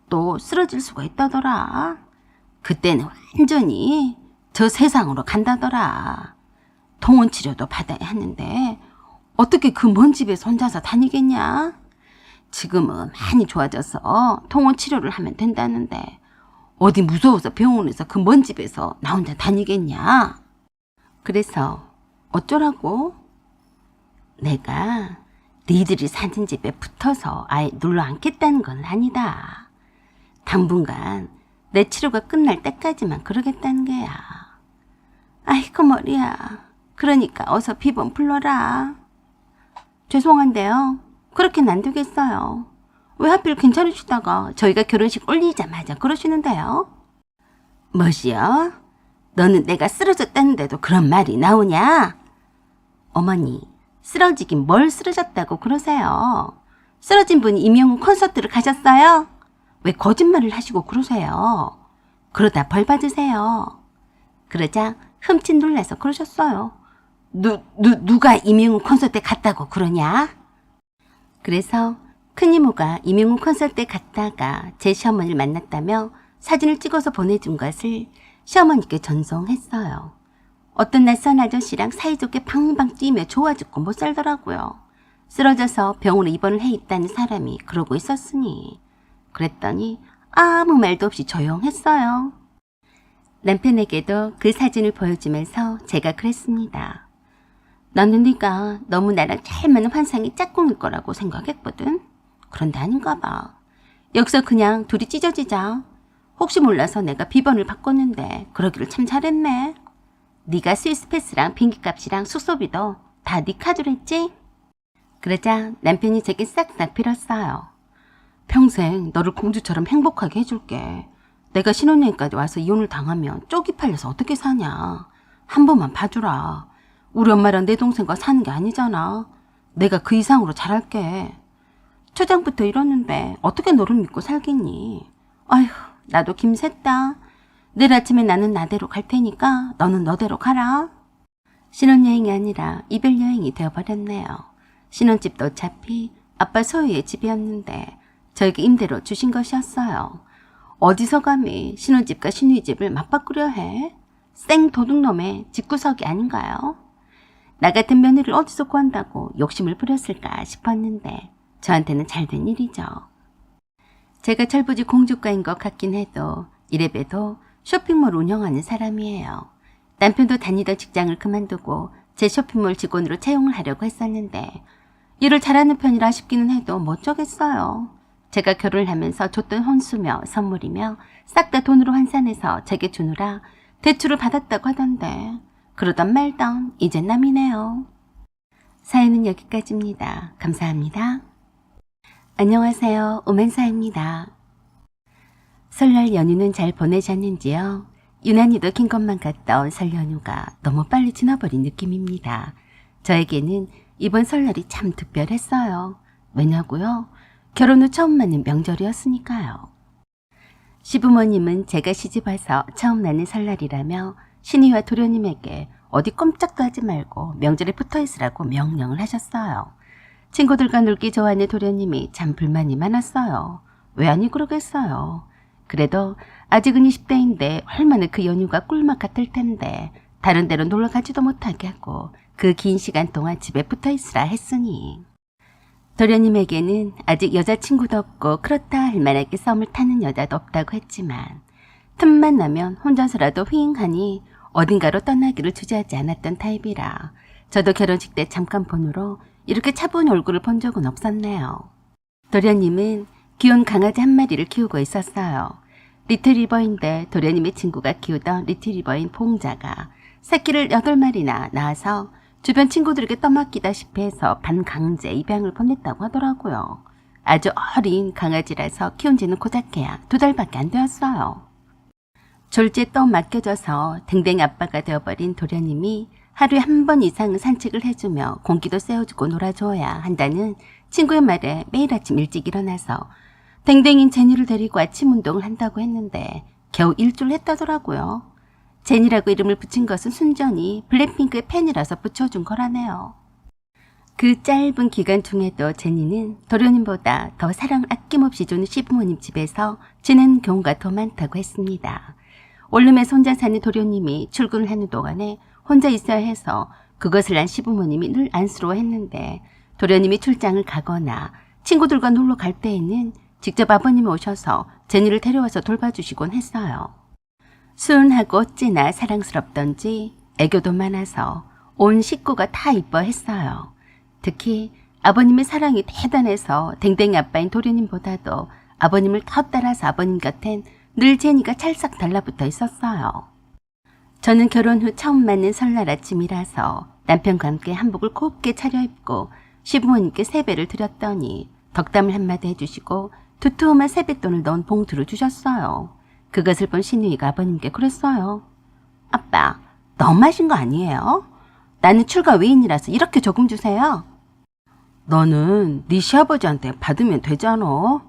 또 쓰러질 수가 있다더라. 그때는 완전히 저 세상으로 간다더라. 통원 치료도 받아야 하는데 어떻게 그 먼 집에서 혼자서 다니겠냐? 지금은 많이 좋아져서 통원 치료를 하면 된다는데 어디 무서워서 병원에서 그 먼 집에서 나 혼자 다니겠냐? 그래서 어쩌라고? 내가 니들이 사는 집에 붙어서 아예 눌러 앉겠다는 건 아니다. 당분간 내 치료가 끝날 때까지만 그러겠다는 거야. 아이고 머리야. 그러니까 어서 비번 불러라. 죄송한데요. 그렇게는 안 되겠어요. 왜 하필 괜찮으시다가 저희가 결혼식 올리자마자 그러시는데요? 뭐시여? 너는 내가 쓰러졌다는데도 그런 말이 나오냐? 어머니, 쓰러지긴 뭘 쓰러졌다고 그러세요? 쓰러진 분이 임영웅 콘서트를 가셨어요? 왜 거짓말을 하시고 그러세요? 그러다 벌 받으세요. 그러자 흠칫 놀라서 그러셨어요. 누가 임영웅 콘서트에 갔다고 그러냐? 그래서 큰이모가 임영웅 콘서트에 갔다가 제 시어머니를 만났다며 사진을 찍어서 보내준 것을 시어머니께 전송했어요. 어떤 낯선 아저씨랑 사이좋게 팡팡 뛰며 좋아 죽고 못 살더라고요. 쓰러져서 병원에 입원을 해 있다는 사람이 그러고 있었으니. 그랬더니 아무 말도 없이 조용했어요. 남편에게도 그 사진을 보여주면서 제가 그랬습니다. 나는 네가 너무 나랑 잘 맞는 환상이 짝꿍일 거라고 생각했거든. 그런데 아닌가 봐. 여기서 그냥 둘이 찢어지자. 혹시 몰라서 내가 비번을 바꿨는데 그러기를 참 잘했네. 네가 스위스 패스랑 비행기값이랑 숙소비도 다 네 카드로 했지? 그러자 남편이 제게 싹싹 빌었어요. 평생 너를 공주처럼 행복하게 해줄게. 내가 신혼여행까지 와서 이혼을 당하면 쪽이 팔려서 어떻게 사냐. 한 번만 봐주라. 우리 엄마랑 내 동생과 사는 게 아니잖아. 내가 그 이상으로 잘할게. 초장부터 이러는데 어떻게 너를 믿고 살겠니? 아휴, 나도 김샜다. 내일 아침에 나는 나대로 갈 테니까 너는 너대로 가라. 신혼여행이 아니라 이별여행이 되어버렸네요. 신혼집도 어차피 아빠 소유의 집이었는데 저에게 임대로 주신 것이었어요. 어디서 감히 신혼집과 신우이집을 맞바꾸려 해? 생 도둑놈의 집구석이 아닌가요? 나 같은 며느리를 어디서 구한다고 욕심을 부렸을까 싶었는데 저한테는 잘된 일이죠. 제가 철부지 공주과인 것 같긴 해도 이래봬도 쇼핑몰 운영하는 사람이에요. 남편도 다니던 직장을 그만두고 제 쇼핑몰 직원으로 채용을 하려고 했었는데 일을 잘하는 편이라 싶기는 해도 못 쪼겠어요. 제가 결혼을 하면서 줬던 혼수며 선물이며 싹 다 돈으로 환산해서 제게 주느라 대출을 받았다고 하던데 그러던 말던 이젠 남이네요. 사연은 여기까지입니다. 감사합니다. 안녕하세요. 오만사입니다. 설날 연휴는 잘 보내셨는지요? 유난히도 긴 것만 같던 설 연휴가 너무 빨리 지나버린 느낌입니다. 저에게는 이번 설날이 참 특별했어요. 왜냐고요? 결혼 후 처음 맞는 명절이었으니까요. 시부모님은 제가 시집와서 처음 나는 설날이라며 신희와 도련님에게 어디 꼼짝도 하지 말고 명절에 붙어있으라고 명령을 하셨어요. 친구들과 놀기 좋아하는 도련님이 참 불만이 많았어요. 왜 아니 그러겠어요. 그래도 아직은 20대인데 얼마나 그 연휴가 꿀맛 같을 텐데 다른 데로 놀러 가지도 못하게 하고 그 긴 시간 동안 집에 붙어있으라 했으니. 도련님에게는 아직 여자친구도 없고 그렇다 할 만하게 썸을 타는 여자도 없다고 했지만 틈만 나면 혼자서라도 휘잉하니 어딘가로 떠나기를 주저하지 않았던 타입이라 저도 결혼식 때 잠깐 폰으로 이렇게 차분 얼굴을 본 적은 없었네요. 도련님은 귀여운 강아지 한 마리를 키우고 있었어요. 리트리버인데 도련님의 친구가 키우던 리트리버인 봉자가 새끼를 8마리나 낳아서 주변 친구들에게 떠맡기다시피 해서 반강제 입양을 보냈다고 하더라고요. 아주 어린 강아지라서 키운 지는 고작해야 2달밖에 안 되었어요. 졸지에 또 맡겨져서 댕댕이 아빠가 되어버린 도련님이 하루에 한 번 이상은 산책을 해주며 공기도 쐬어주고 놀아줘야 한다는 친구의 말에 매일 아침 일찍 일어나서 댕댕이인 제니를 데리고 아침 운동을 한다고 했는데 겨우 일주일 했다더라고요. 제니라고 이름을 붙인 것은 순전히 블랙핑크의 팬이라서 붙여준 거라네요. 그 짧은 기간 중에도 제니는 도련님보다 더 사랑을 아낌없이 주는 시부모님 집에서 지내는 경우가 더 많다고 했습니다. 원룸에서 혼자 사는 도련님이 출근을 하는 동안에 혼자 있어야 해서 그것을 안 시부모님이 늘 안쓰러워했는데 도련님이 출장을 가거나 친구들과 놀러 갈 때에는 직접 아버님이 오셔서 제니를 데려와서 돌봐주시곤 했어요. 순하고 어찌나 사랑스럽던지 애교도 많아서 온 식구가 다 이뻐했어요. 특히 아버님의 사랑이 대단해서 댕댕이 아빠인 도련님보다도 아버님을 더 따라서 아버님 곁엔 늘 제니가 찰싹 달라붙어 있었어요. 저는 결혼 후 처음 맞는 설날 아침이라서 남편과 함께 한복을 곱게 차려입고 시부모님께 세배를 드렸더니 덕담을 한마디 해주시고 두툼한 세뱃돈을 넣은 봉투를 주셨어요. 그것을 본 신우이가 아버님께 그랬어요. 아빠, 너무 하신 거 아니에요? 나는 출가 외인이라서 이렇게 조금 주세요. 너는 네 시아버지한테 받으면 되잖아.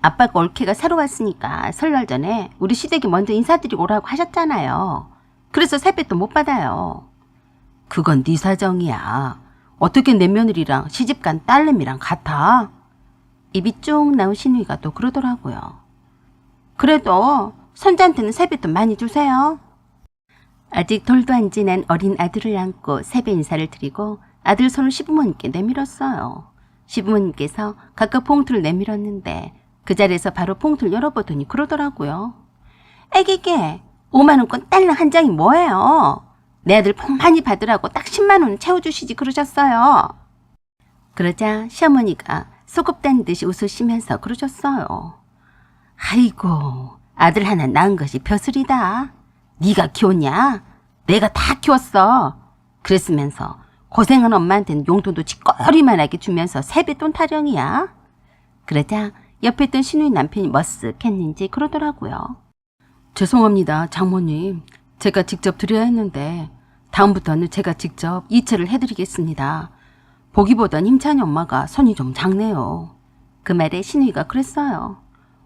아빠가 올케가 새로 왔으니까 설날 전에 우리 시댁이 먼저 인사드리고 오라고 하셨잖아요. 그래서 세뱃돈 못 받아요. 그건 네 사정이야. 어떻게 내 며느리랑 시집간 딸내미랑 같아? 입이 쭉 나온 신우이가 또 그러더라고요. 그래도 손자한테는 세뱃돈 많이 주세요. 아직 돌도 안 지난 어린 아들을 안고 세배 인사를 드리고 아들 손을 시부모님께 내밀었어요. 시부모님께서 각각 봉투를 내밀었는데 그 자리에서 바로 봉투를 열어보더니 그러더라고요. 애기게 5만원권 딸랑 한 장이 뭐예요? 내 아들 복 많이 받으라고 딱 10만원 채워주시지 그러셨어요. 그러자 시어머니가 소꿉다는 듯이 웃으시면서 그러셨어요. 아이고, 아들 하나 낳은 것이 벼슬이다. 네가 키웠냐? 내가 다 키웠어. 그랬으면서 고생한 엄마한테는 용돈도 쥐꺼리만하게 주면서 세뱃돈 타령이야. 그러자 옆에 있던 신우이 남편이 머쓱했는지 그러더라고요. 죄송합니다, 장모님. 제가 직접 드려야 했는데 다음부터는 제가 직접 이체를 해드리겠습니다. 보기보단 힘찬이 엄마가 손이 좀 작네요. 그 말에 신우이가 그랬어요.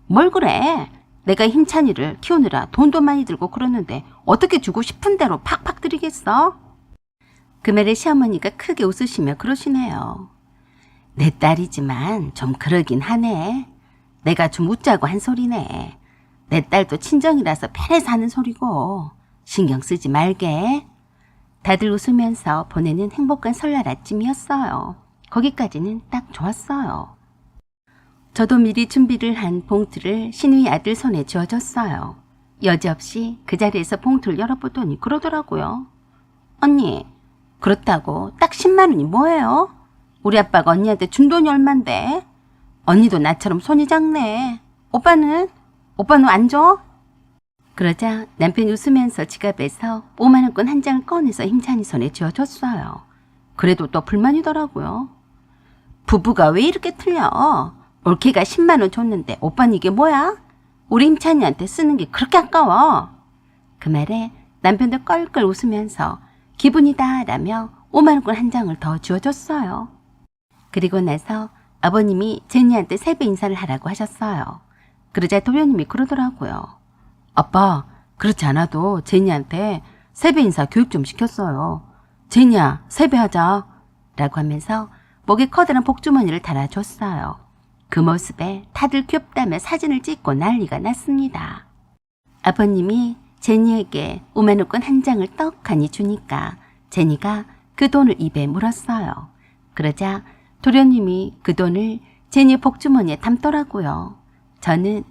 뭘 그래? 내가 힘찬이를 키우느라 돈도 많이 들고 그러는데 어떻게 주고 싶은 대로 팍팍 드리겠어? 그 말에 시어머니가 크게 웃으시며 그러시네요. 내 딸이지만 좀 그러긴 하네. 내가 좀 웃자고 한 소리네. 내 딸도 친정이라서 편해서 하는 소리고 신경 쓰지 말게. 다들 웃으면서 보내는 행복한 설날 아침이었어요. 거기까지는 딱 좋았어요. 저도 미리 준비를 한 봉투를 신우이 아들 손에 쥐어줬어요. 여지없이 그 자리에서 봉투를 열어보더니 그러더라고요. 언니, 그렇다고 딱 10만 원이 뭐예요? 우리 아빠가 언니한테 준 돈이 얼만데? 언니도 나처럼 손이 작네. 오빠는 안 줘? 그러자 남편이 웃으면서 지갑에서 5만 원권 한 장을 꺼내서 힘찬이 손에 쥐어줬어요. 그래도 또 불만이더라고요. 부부가 왜 이렇게 틀려? 올케가 10만 원 줬는데 오빠는 이게 뭐야? 우리 힘찬이한테 쓰는 게 그렇게 아까워. 그 말에 남편도 껄껄 웃으면서 기분이다 라며 5만 원권 한 장을 더 주어줬어요. 그리고 나서 아버님이 제니한테 세배 인사를 하라고 하셨어요. 그러자 도련님이 그러더라고요. 아빠, 그렇지 않아도 제니한테 세배 인사 교육 좀 시켰어요. 제니야, 세배하자. 라고 하면서 목에 커다란 복주머니를 달아줬어요. 그 모습에 다들 귀엽다며 사진을 찍고 난리가 났습니다. 아버님이 제니에게 5만원권 한 장을 떡하니 주니까 제니가 그 돈을 입에 물었어요. 그러자 도련님이 그 돈을 제니의 복주머니에 담더라고요. 저는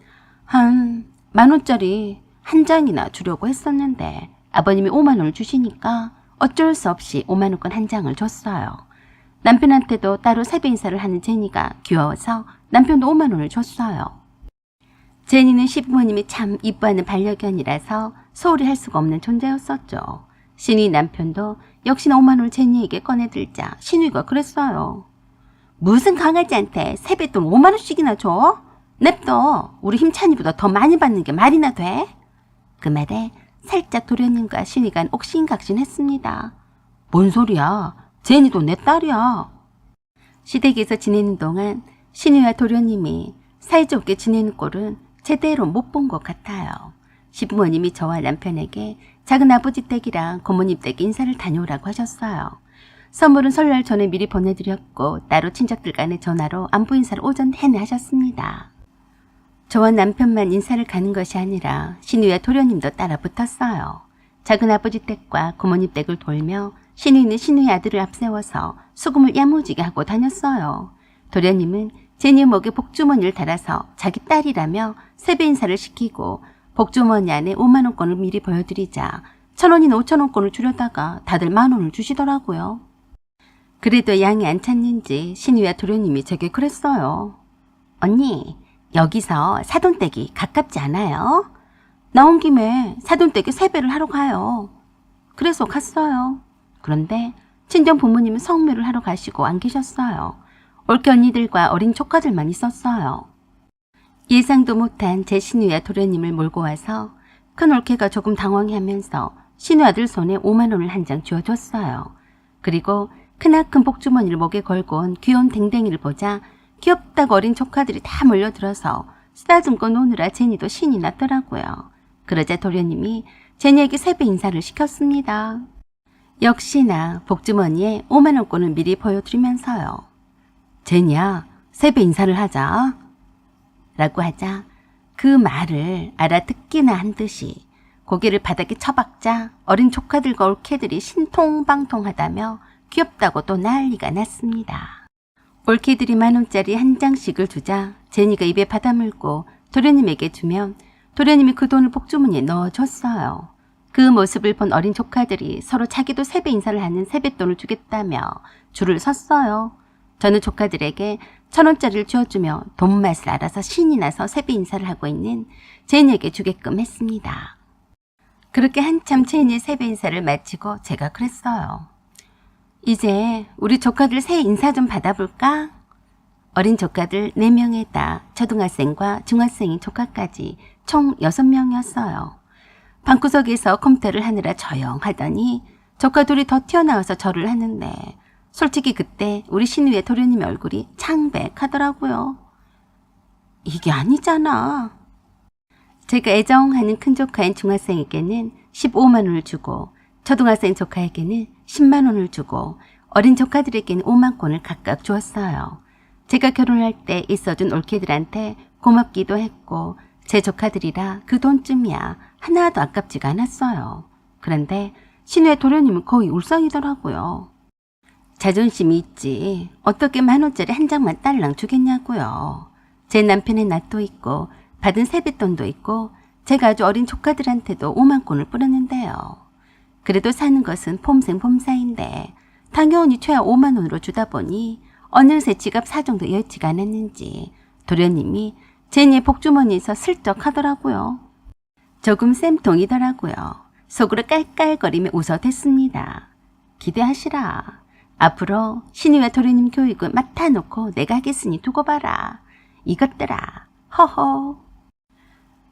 한 10,000원짜리 한 장이나 주려고 했었는데 아버님이 5만원을 주시니까 어쩔 수 없이 5만원권 한 장을 줬어요. 남편한테도 따로 세배 인사를 하는 제니가 귀여워서 남편도 5만원을 줬어요. 제니는 시부모님이 참 이뻐하는 반려견이라서 소홀히 할 수가 없는 존재였었죠. 신우이 남편도 역시나 5만원을 제니에게 꺼내들자 신우이가 그랬어요. 무슨 강아지한테 세뱃돈 5만원씩이나 줘? 냅둬. 우리 힘찬이보다 더 많이 받는 게 말이나 돼? 그 말에 살짝 도련님과 신우이가 옥신각신했습니다. 뭔 소리야? 제니도 내 딸이야. 시댁에서 지내는 동안 신우이와 도련님이 사이좋게 지내는 꼴은 제대로 못 본 것 같아요. 시부모님이 저와 남편에게 작은 아버지 댁이랑 고모님 댁 인사를 다녀오라고 하셨어요. 선물은 설날 전에 미리 보내드렸고 따로 친척들 간의 전화로 안부 인사를 오전 내내 하셨습니다. 저와 남편만 인사를 가는 것이 아니라 신우이와 도련님도 따라 붙었어요. 작은 아버지 댁과 고모님 댁을 돌며 신우이는 신우이 아들을 앞세워서 수금을 야무지게 하고 다녔어요. 도련님은 제니의 목에 복주머니를 달아서 자기 딸이라며 세배 인사를 시키고 복주머니 안에 5만원권을 미리 보여드리자 1,000원이나 5,000원권을 주려다가 다들 10,000원을 주시더라고요. 그래도 양이 안 찼는지 신우이와 도련님이 제게 그랬어요. 언니, 여기서 사돈댁이 가깝지 않아요? 나온 김에 사돈댁에 세배를 하러 가요. 그래서 갔어요. 그런데 친정 부모님은 성묘를 하러 가시고 안 계셨어요. 올케 언니들과 어린 조카들만 있었어요. 예상도 못한 제 신우이와 도련님을 몰고 와서 큰 올케가 조금 당황해하면서 신우 아들 손에 5만원을 한 장 쥐어줬어요. 그리고 크나큰 복주머니를 목에 걸고 온 귀여운 댕댕이를 보자 귀엽다고 어린 조카들이 다 몰려들어서 쓰다듬고 노느라 제니도 신이 났더라고요. 그러자 도련님이 제니에게 세배 인사를 시켰습니다. 역시나 복주머니에 5만원권을 미리 보여드리면서요. 제니야, 세배 인사를 하자. 라고 하자 그 말을 알아듣기나 한 듯이 고개를 바닥에 처박자 어린 조카들과 올케들이 신통방통하다며 귀엽다고 또 난리가 났습니다. 올케들이 10,000원짜리 한 장씩을 주자 제니가 입에 받아물고 도련님에게 주면 도련님이 그 돈을 복주머니에 넣어줬어요. 그 모습을 본 어린 조카들이 서로 자기도 세배 인사를 하는 세뱃돈을 주겠다며 줄을 섰어요. 저는 조카들에게 1,000원짜리를 쥐어주며 돈 맛을 알아서 신이 나서 세배 인사를 하고 있는 제니에게 주게끔 했습니다. 그렇게 한참 제니의 세배 인사를 마치고 제가 그랬어요. 이제 우리 조카들 새해 인사 좀 받아볼까? 어린 조카들 4명에다 초등학생과 중학생인 조카까지 총 6명이었어요. 방구석에서 컴퓨터를 하느라 조용하더니 조카 둘이 더 튀어나와서 절을 하는데 솔직히 그때 우리 신우의 도련님의 얼굴이 창백하더라고요. 이게 아니잖아. 제가 애정하는 큰 조카인 중학생에게는 15만원을 주고 초등학생 조카에게는 10만원을 주고 어린 조카들에게는 5만권을 각각 주었어요. 제가 결혼할 때 있어준 올케들한테 고맙기도 했고 제 조카들이라 그 돈쯤이야 하나도 아깝지가 않았어요. 그런데 신우의 도련님은 거의 울상이더라고요. 자존심이 있지 어떻게 10,000원짜리 한 장만 딸랑 주겠냐고요. 제 남편의 낯도 있고 받은 세뱃돈도 있고 제가 아주 어린 조카들한테도 5만권을 뿌렸는데요. 그래도 사는 것은 폼생폼사인데 당연히 최하 5만원으로 주다 보니 어느새 지갑 사정도 여의치가 않았는지 도련님이 제니의 복주머니에서 슬쩍 하더라고요. 조금 쌤통이더라고요. 속으로 깔깔거리며 웃어댔습니다. 기대하시라. 앞으로 신우와 도련님 교육은 맡아놓고 내가 하겠으니 두고 봐라. 이것들아. 허허.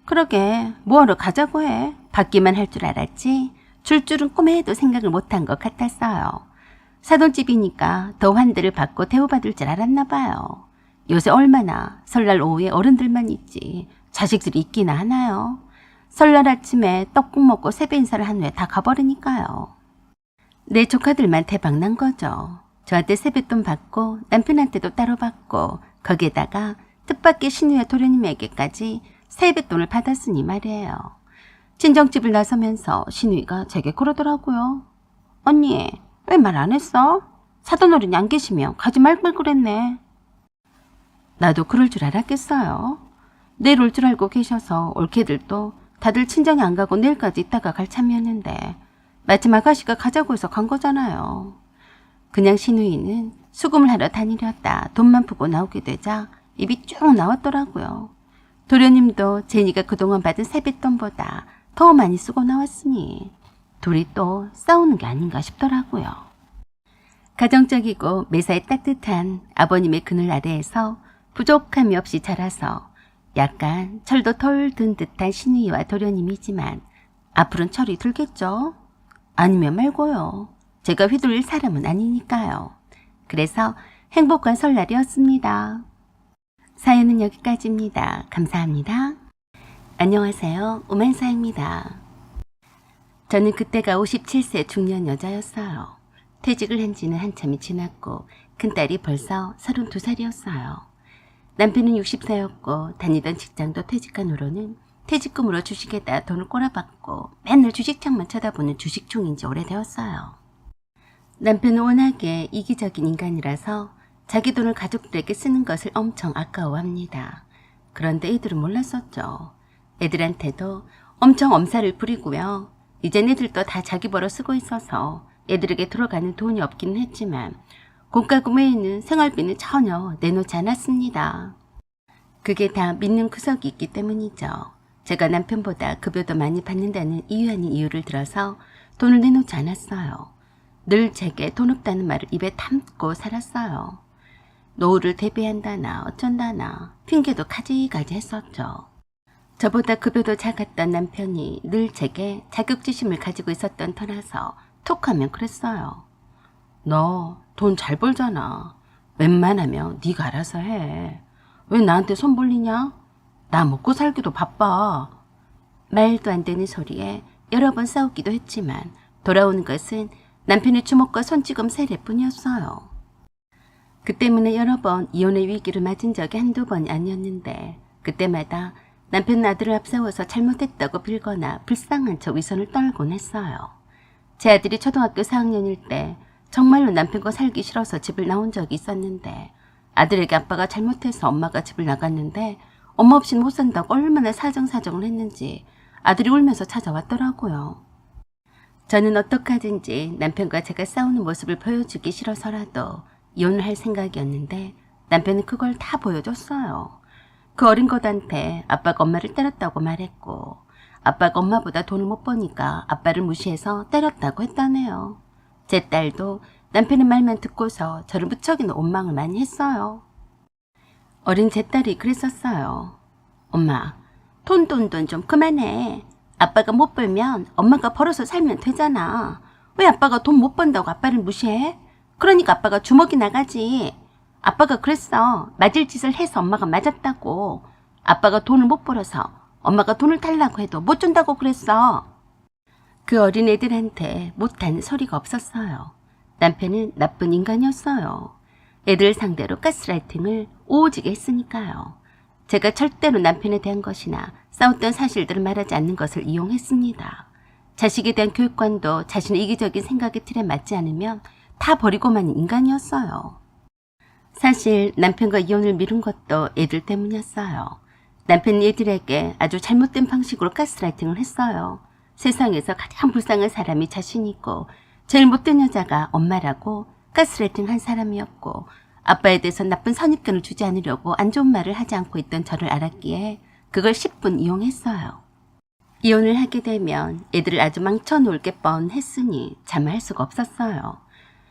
그러게 뭐하러 가자고 해. 받기만 할 줄 알았지. 줄 줄은 꿈에도 생각을 못한 것 같았어요. 사돈집이니까 더 환대를 받고 대우받을 줄 알았나 봐요. 요새 얼마나 설날 오후에 어른들만 있지 자식들이 있기나 하나요? 설날 아침에 떡국 먹고 세배 인사를 한 후에 다 가버리니까요. 내 조카들만 대박 난 거죠. 저한테 세뱃돈 받고 남편한테도 따로 받고 거기에다가 뜻밖의 신우의 도련님에게까지 세뱃돈을 받았으니 말이에요. 친정집을 나서면서 신우이가 제게 그러더라고요. 언니, 왜 말 안 했어? 사돈어른이 안 계시면 가지 말 걸 그랬네. 나도 그럴 줄 알았겠어요. 내일 올 줄 알고 계셔서 올케들도 다들 친정에 안 가고 내일까지 있다가 갈 참이었는데 마침 아가씨가 가자고 해서 간 거잖아요. 그냥 신우이는 수금을 하러 다니렸다 돈만 푸고 나오게 되자 입이 쭉 나왔더라고요. 도련님도 제니가 그동안 받은 세뱃돈보다 더 많이 쓰고 나왔으니 둘이 또 싸우는 게 아닌가 싶더라고요. 가정적이고 매사에 따뜻한 아버님의 그늘 아래에서 부족함이 없이 자라서 약간 철도 덜 든 듯한 신우이와 도련님이지만 앞으로는 철이 들겠죠? 아니면 말고요. 제가 휘둘릴 사람은 아니니까요. 그래서 행복한 설날이었습니다. 사연은 여기까지입니다. 감사합니다. 안녕하세요. 오만사입니다. 저는 그때가 57세 중년 여자였어요. 퇴직을 한 지는 한참이 지났고 큰딸이 벌써 32살이었어요. 남편은 60세였고 다니던 직장도 퇴직한 후로는 퇴직금으로 주식에다 돈을 꼬라박고 맨날 주식창만 쳐다보는 주식충인지 오래되었어요. 남편은 워낙에 이기적인 인간이라서 자기 돈을 가족들에게 쓰는 것을 엄청 아까워합니다. 그런데 애들은 몰랐었죠. 애들한테도 엄청 엄살을 부리고요. 이젠 애들도 다 자기 벌어 쓰고 있어서 애들에게 들어가는 돈이 없기는 했지만 공과금 외에는 생활비는 전혀 내놓지 않았습니다. 그게 다 믿는 구석이 있기 때문이죠. 제가 남편보다 급여도 많이 받는다는 이유 아닌 이유를 들어서 돈을 내놓지 않았어요. 늘 제게 돈 없다는 말을 입에 담고 살았어요. 노후를 대비한다나 어쩐다나 핑계도 가지가지 했었죠. 저보다 급여도 작았던 남편이 늘 제게 자격지심을 가지고 있었던 터라서 톡하면 그랬어요. 너 돈 잘 벌잖아. 웬만하면 네가 알아서 해. 왜 나한테 손 벌리냐? 나 먹고 살기도 바빠. 말도 안 되는 소리에 여러 번 싸우기도 했지만 돌아오는 것은 남편의 주먹과 손찌검 세례뿐이었어요. 그 때문에 여러 번 이혼의 위기를 맞은 적이 한두 번이 아니었는데 그때마다 남편은 아들을 앞세워서 잘못했다고 빌거나 불쌍한 척 위선을 떨곤 했어요. 제 아들이 초등학교 4학년일 때 정말로 남편과 살기 싫어서 집을 나온 적이 있었는데 아들에게 아빠가 잘못해서 엄마가 집을 나갔는데 엄마 없이는 못 산다고 얼마나 사정사정을 했는지 아들이 울면서 찾아왔더라고요. 저는 어떡하든지 남편과 제가 싸우는 모습을 보여주기 싫어서라도 이혼을 할 생각이었는데 남편은 그걸 다 보여줬어요. 그 어린 것한테 아빠가 엄마를 때렸다고 말했고 아빠가 엄마보다 돈을 못 버니까 아빠를 무시해서 때렸다고 했다네요. 제 딸도 남편의 말만 듣고서 저를 무척이나 원망을 많이 했어요. 어린 제 딸이 그랬었어요. 엄마, 돈 좀 그만해. 아빠가 못 벌면 엄마가 벌어서 살면 되잖아. 왜 아빠가 돈 못 번다고 아빠를 무시해? 그러니까 아빠가 주먹이 나가지. 아빠가 그랬어. 맞을 짓을 해서 엄마가 맞았다고. 아빠가 돈을 못 벌어서 엄마가 돈을 달라고 해도 못 준다고 그랬어. 그 어린애들한테 못하는 소리가 없었어요. 남편은 나쁜 인간이었어요. 애들 상대로 가스라이팅을 오지게 했으니까요. 제가 절대로 남편에 대한 것이나 싸웠던 사실들을 말하지 않는 것을 이용했습니다. 자식에 대한 교육관도 자신의 이기적인 생각의 틀에 맞지 않으면 다 버리고 마는 인간이었어요. 사실 남편과 이혼을 미룬 것도 애들 때문이었어요. 남편이 애들에게 아주 잘못된 방식으로 가스라이팅을 했어요. 세상에서 가장 불쌍한 사람이 자신이고 제일 못된 여자가 엄마라고 가스라이팅 한 사람이었고 아빠에 대해서 나쁜 선입견을 주지 않으려고 안 좋은 말을 하지 않고 있던 저를 알았기에 그걸 10분 이용했어요. 이혼을 하게 되면 애들을 아주 망쳐놓을 게 뻔했으니 참을 수가 없었어요.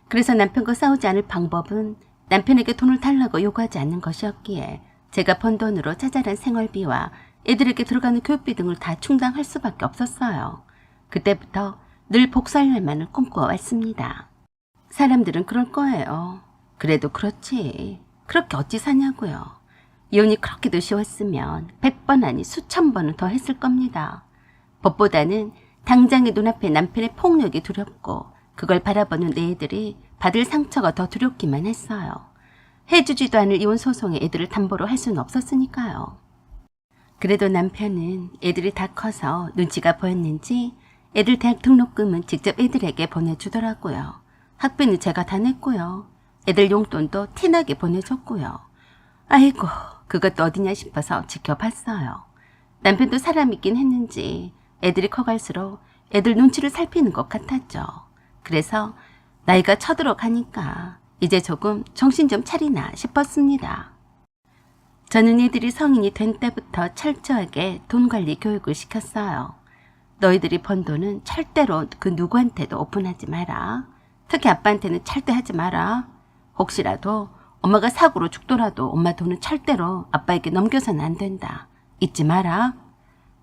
그래서 남편과 싸우지 않을 방법은 남편에게 돈을 달라고 요구하지 않는 것이었기에 제가 번 돈으로 자잘한 생활비와 애들에게 들어가는 교육비 등을 다 충당할 수밖에 없었어요. 그때부터 늘 복수할 날만을 꿈꿔왔습니다. 사람들은 그럴 거예요. 그래도 그렇지. 그렇게 어찌 사냐고요. 이혼이 그렇게도 쉬웠으면 100번 아니 수천 번은 더 했을 겁니다. 법보다는 당장의 눈앞에 남편의 폭력이 두렵고 그걸 바라보는 내 애들이 받을 상처가 더 두렵기만 했어요. 해주지도 않을 이혼 소송에 애들을 담보로 할 수는 없었으니까요. 그래도 남편은 애들이 다 커서 눈치가 보였는지 애들 대학 등록금은 직접 애들에게 보내주더라고요. 학비는 제가 다 냈고요. 애들 용돈도 티나게 보내줬고요. 아이고, 그것도 어디냐 싶어서 지켜봤어요. 남편도 사람이긴 했는지 애들이 커갈수록 애들 눈치를 살피는 것 같았죠. 그래서 나이가 쳐들어가니까 이제 조금 정신 좀 차리나 싶었습니다. 저는 애들이 성인이 된 때부터 철저하게 돈 관리 교육을 시켰어요. 너희들이 번 돈은 절대로 그 누구한테도 오픈하지 마라. 특히 아빠한테는 절대 하지 마라. 혹시라도 엄마가 사고로 죽더라도 엄마 돈은 절대로 아빠에게 넘겨서는 안 된다. 잊지 마라.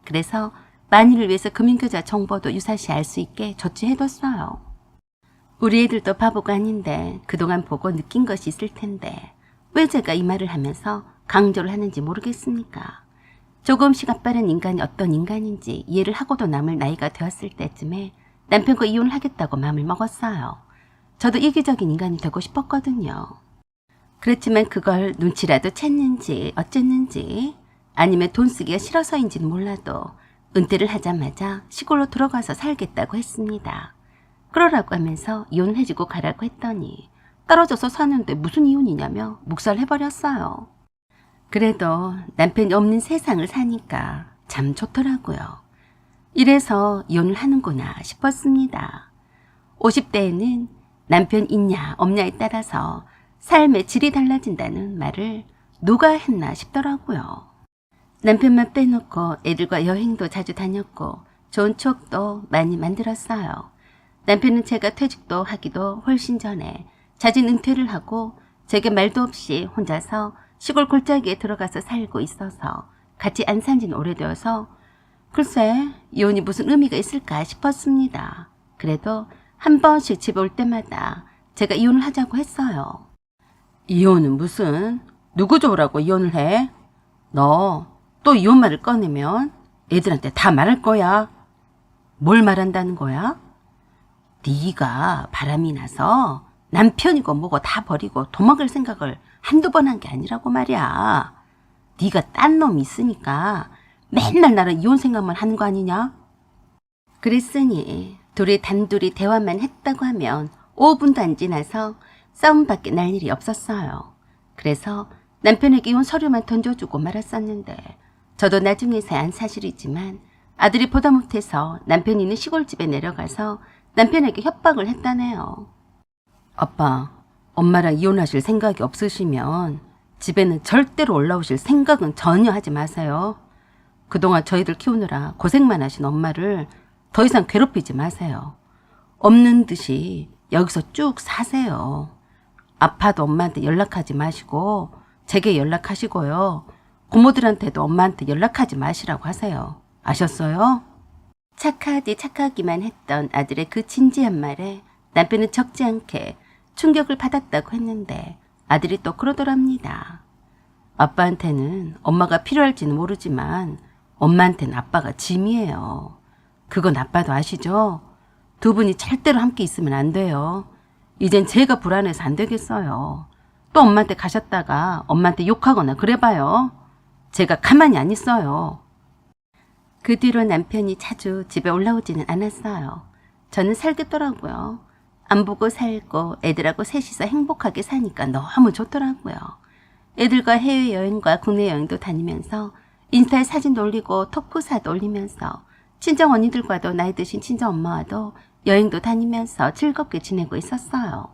그래서 만일을 위해서 금융계좌 정보도 유사시 알 수 있게 조치해뒀어요. 우리 애들도 바보가 아닌데 그동안 보고 느낀 것이 있을 텐데 왜 제가 이 말을 하면서 강조를 하는지 모르겠습니까? 조금씩 아빠란 인간이 어떤 인간인지 이해를 하고도 남을 나이가 되었을 때쯤에 남편과 이혼을 하겠다고 마음을 먹었어요. 저도 이기적인 인간이 되고 싶었거든요. 그렇지만 그걸 눈치라도 챘는지 어쨌는지 아니면 돈 쓰기가 싫어서인지는 몰라도 은퇴를 하자마자 시골로 들어가서 살겠다고 했습니다. 그러라고 하면서 이혼을 해주고 가라고 했더니 떨어져서 사는데 무슨 이혼이냐며 묵살해버렸어요. 그래도 남편이 없는 세상을 사니까 참 좋더라고요. 이래서 이혼을 하는구나 싶었습니다. 50대에는 남편 있냐 없냐에 따라서 삶의 질이 달라진다는 말을 누가 했나 싶더라고요. 남편만 빼놓고 애들과 여행도 자주 다녔고 좋은 추억도 많이 만들었어요. 남편은 제가 퇴직도 하기도 훨씬 전에 잦은 은퇴를 하고 제게 말도 없이 혼자서 시골 골짜기에 들어가서 살고 있어서 같이 안 산 지는 오래되어서 글쎄 이혼이 무슨 의미가 있을까 싶었습니다. 그래도 한 번씩 집에 올 때마다 제가 이혼을 하자고 했어요. 이혼은 무슨? 누구 좋으라고 이혼을 해? 너 또 이혼 말을 꺼내면 애들한테 다 말할 거야. 뭘 말한다는 거야? 네가 바람이 나서 남편이고 뭐고 다 버리고 도망갈 생각을 한두 번 한 게 아니라고 말이야. 네가 딴 놈이 있으니까 맨날 나랑 이혼 생각만 하는 거 아니냐? 그랬으니 둘이 단둘이 대화만 했다고 하면 5분도 안 지나서 싸움밖에 날 일이 없었어요. 그래서 남편에게 이혼 서류만 던져주고 말았었는데 저도 나중에서야 안 사실이지만 아들이 보다 못해서 남편이 있는 시골집에 내려가서 남편에게 협박을 했다네요. 아빠, 엄마랑 이혼하실 생각이 없으시면 집에는 절대로 올라오실 생각은 전혀 하지 마세요. 그동안 저희들 키우느라 고생만 하신 엄마를 더 이상 괴롭히지 마세요. 없는 듯이 여기서 쭉 사세요. 아파도 엄마한테 연락하지 마시고 제게 연락하시고요. 고모들한테도 엄마한테 연락하지 마시라고 하세요. 아셨어요? 착하디 착하기만 했던 아들의 그 진지한 말에 남편은 적지 않게 충격을 받았다고 했는데 아들이 또 그러더랍니다. 아빠한테는 엄마가 필요할지는 모르지만 엄마한테는 아빠가 짐이에요. 그건 아빠도 아시죠? 두 분이 절대로 함께 있으면 안 돼요. 이젠 제가 불안해서 안 되겠어요. 또 엄마한테 가셨다가 엄마한테 욕하거나 그래봐요. 제가 가만히 안 있어요. 그 뒤로 남편이 자주 집에 올라오지는 않았어요. 저는 살겠더라고요. 안 보고 살고 애들하고 셋이서 행복하게 사니까 너무 좋더라고요. 애들과 해외여행과 국내 여행도 다니면서 인스타에 사진도 올리고 톡프사도 올리면서 친정 언니들과도 나이 드신 친정 엄마와도 여행도 다니면서 즐겁게 지내고 있었어요.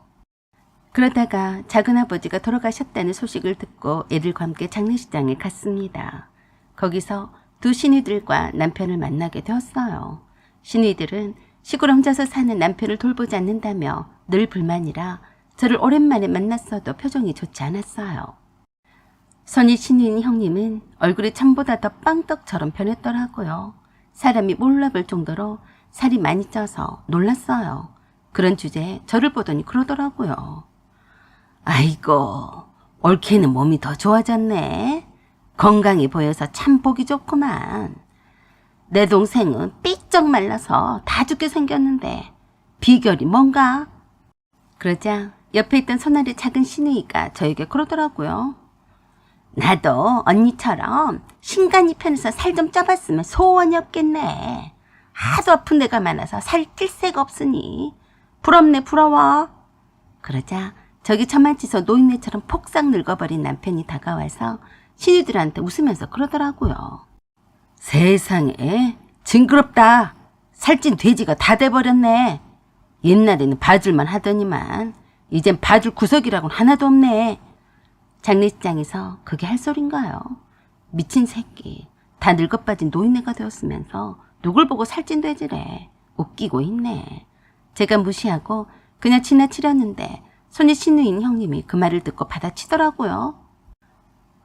그러다가 작은아버지가 돌아가셨다는 소식을 듣고 애들과 함께 장례식장에 갔습니다. 거기서 두 시누이들과 남편을 만나게 되었어요. 시누이들은 시골 혼자서 사는 남편을 돌보지 않는다며 늘 불만이라 저를 오랜만에 만났어도 표정이 좋지 않았어요. 손이 시누인 형님은 얼굴이 전보다 더 빵떡처럼 변했더라고요. 사람이 몰라볼 정도로 살이 많이 쪄서 놀랐어요. 그런 주제에 저를 보더니 그러더라고요. 아이고, 올케는 몸이 더 좋아졌네. 건강해 보여서 참 보기 좋구만. 내 동생은 삐쩍 말라서 다 죽게 생겼는데 비결이 뭔가? 그러자 옆에 있던 손아래 작은 시누이가 저에게 그러더라고요. 나도 언니처럼 신간이 편해서 살 좀 쪄봤으면 소원이 없겠네. 하도 아픈 데가 많아서 살 찔 새가 없으니 부럽네 부러워. 그러자 저기 저만치서 노인네처럼 폭삭 늙어버린 남편이 다가와서 시누이들한테 웃으면서 그러더라고요. 세상에 징그럽다. 살찐 돼지가 다 돼버렸네. 옛날에는 봐줄만 하더니만 이젠 봐줄 구석이라고는 하나도 없네. 장례식장에서 그게 할 소린가요? 미친 새끼. 다 늙어빠진 노인네가 되었으면서 누굴 보고 살찐 돼지래. 웃기고 있네. 제가 무시하고 그냥 지나치려는데 손이 시누인 형님이 그 말을 듣고 받아치더라고요.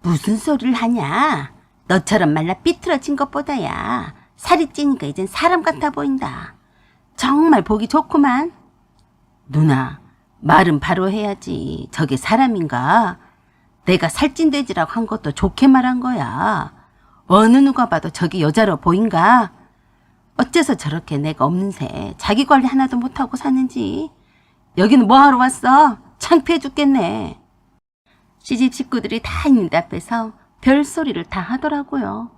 무슨 소리를 하냐? 너처럼 말라 삐뚤어진 것보다야 살이 찌니까 이젠 사람 같아 보인다. 정말 보기 좋구만. 누나, 말은 바로 해야지. 저게 사람인가? 내가 살찐 돼지라고 한 것도 좋게 말한 거야. 어느 누가 봐도 저게 여자로 보인가? 어째서 저렇게 내가 없는 새 자기 관리 하나도 못하고 사는지. 여기는 뭐하러 왔어? 창피해 죽겠네. 시집 식구들이 다 있는데 앞에서 별소리를 다 하더라고요.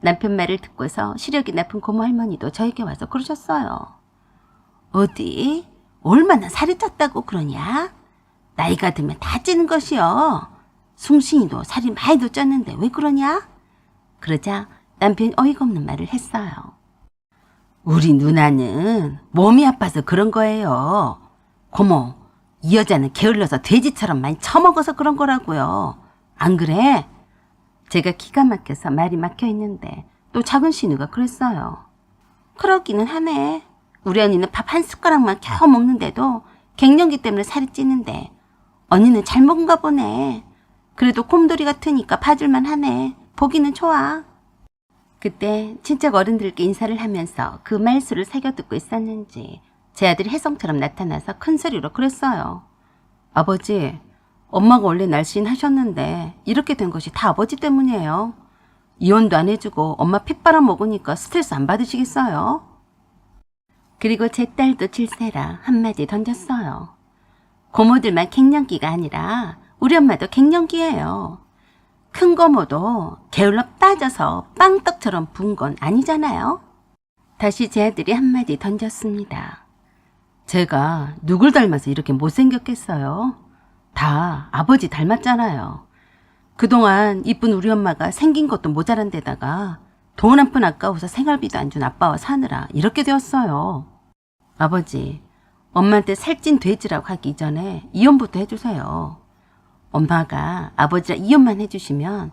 남편 말을 듣고서 시력이 나쁜 고모 할머니도 저에게 와서 그러셨어요. 어디? 얼마나 살이 쪘다고 그러냐? 나이가 들면 다 찌는 것이요. 숭신이도 살이 많이 더 쪘는데 왜 그러냐? 그러자 남편이 어이가 없는 말을 했어요. 우리 누나는 몸이 아파서 그런 거예요. 고모, 이 여자는 게을러서 돼지처럼 많이 처먹어서 그런 거라고요. 안 그래? 제가 기가 막혀서 말이 막혀 있는데 또 작은 신우가 그랬어요. 그러기는 하네. 우리 언니는 밥 한 숟가락만 겨우 먹는데도 갱년기 때문에 살이 찌는데 언니는 잘 먹은가 보네. 그래도 곰돌이 같으니까 봐줄만 하네. 보기는 좋아. 그때 친척 어른들께 인사를 하면서 그 말수를 새겨듣고 있었는지 제 아들이 혜성처럼 나타나서 큰 소리로 그랬어요. 아버지, 엄마가 원래 날씬하셨는데 이렇게 된 것이 다 아버지 때문이에요. 이혼도 안 해주고 엄마 핏바람 먹으니까 스트레스 안 받으시겠어요? 그리고 제 딸도 질세라 한마디 던졌어요. 고모들만 갱년기가 아니라 우리 엄마도 갱년기예요. 큰 고모도 게을러 빠져서 빵떡처럼 부은 건 아니잖아요. 다시 제 아들이 한마디 던졌습니다. 제가 누굴 닮아서 이렇게 못생겼겠어요? 다 아버지 닮았잖아요. 그동안 이쁜 우리 엄마가 생긴 것도 모자란 데다가 돈 한 푼 아까워서 생활비도 안 준 아빠와 사느라 이렇게 되었어요. 아버지, 엄마한테 살찐 돼지라고 하기 이전에 이혼부터 해주세요. 엄마가 아버지랑 이혼만 해주시면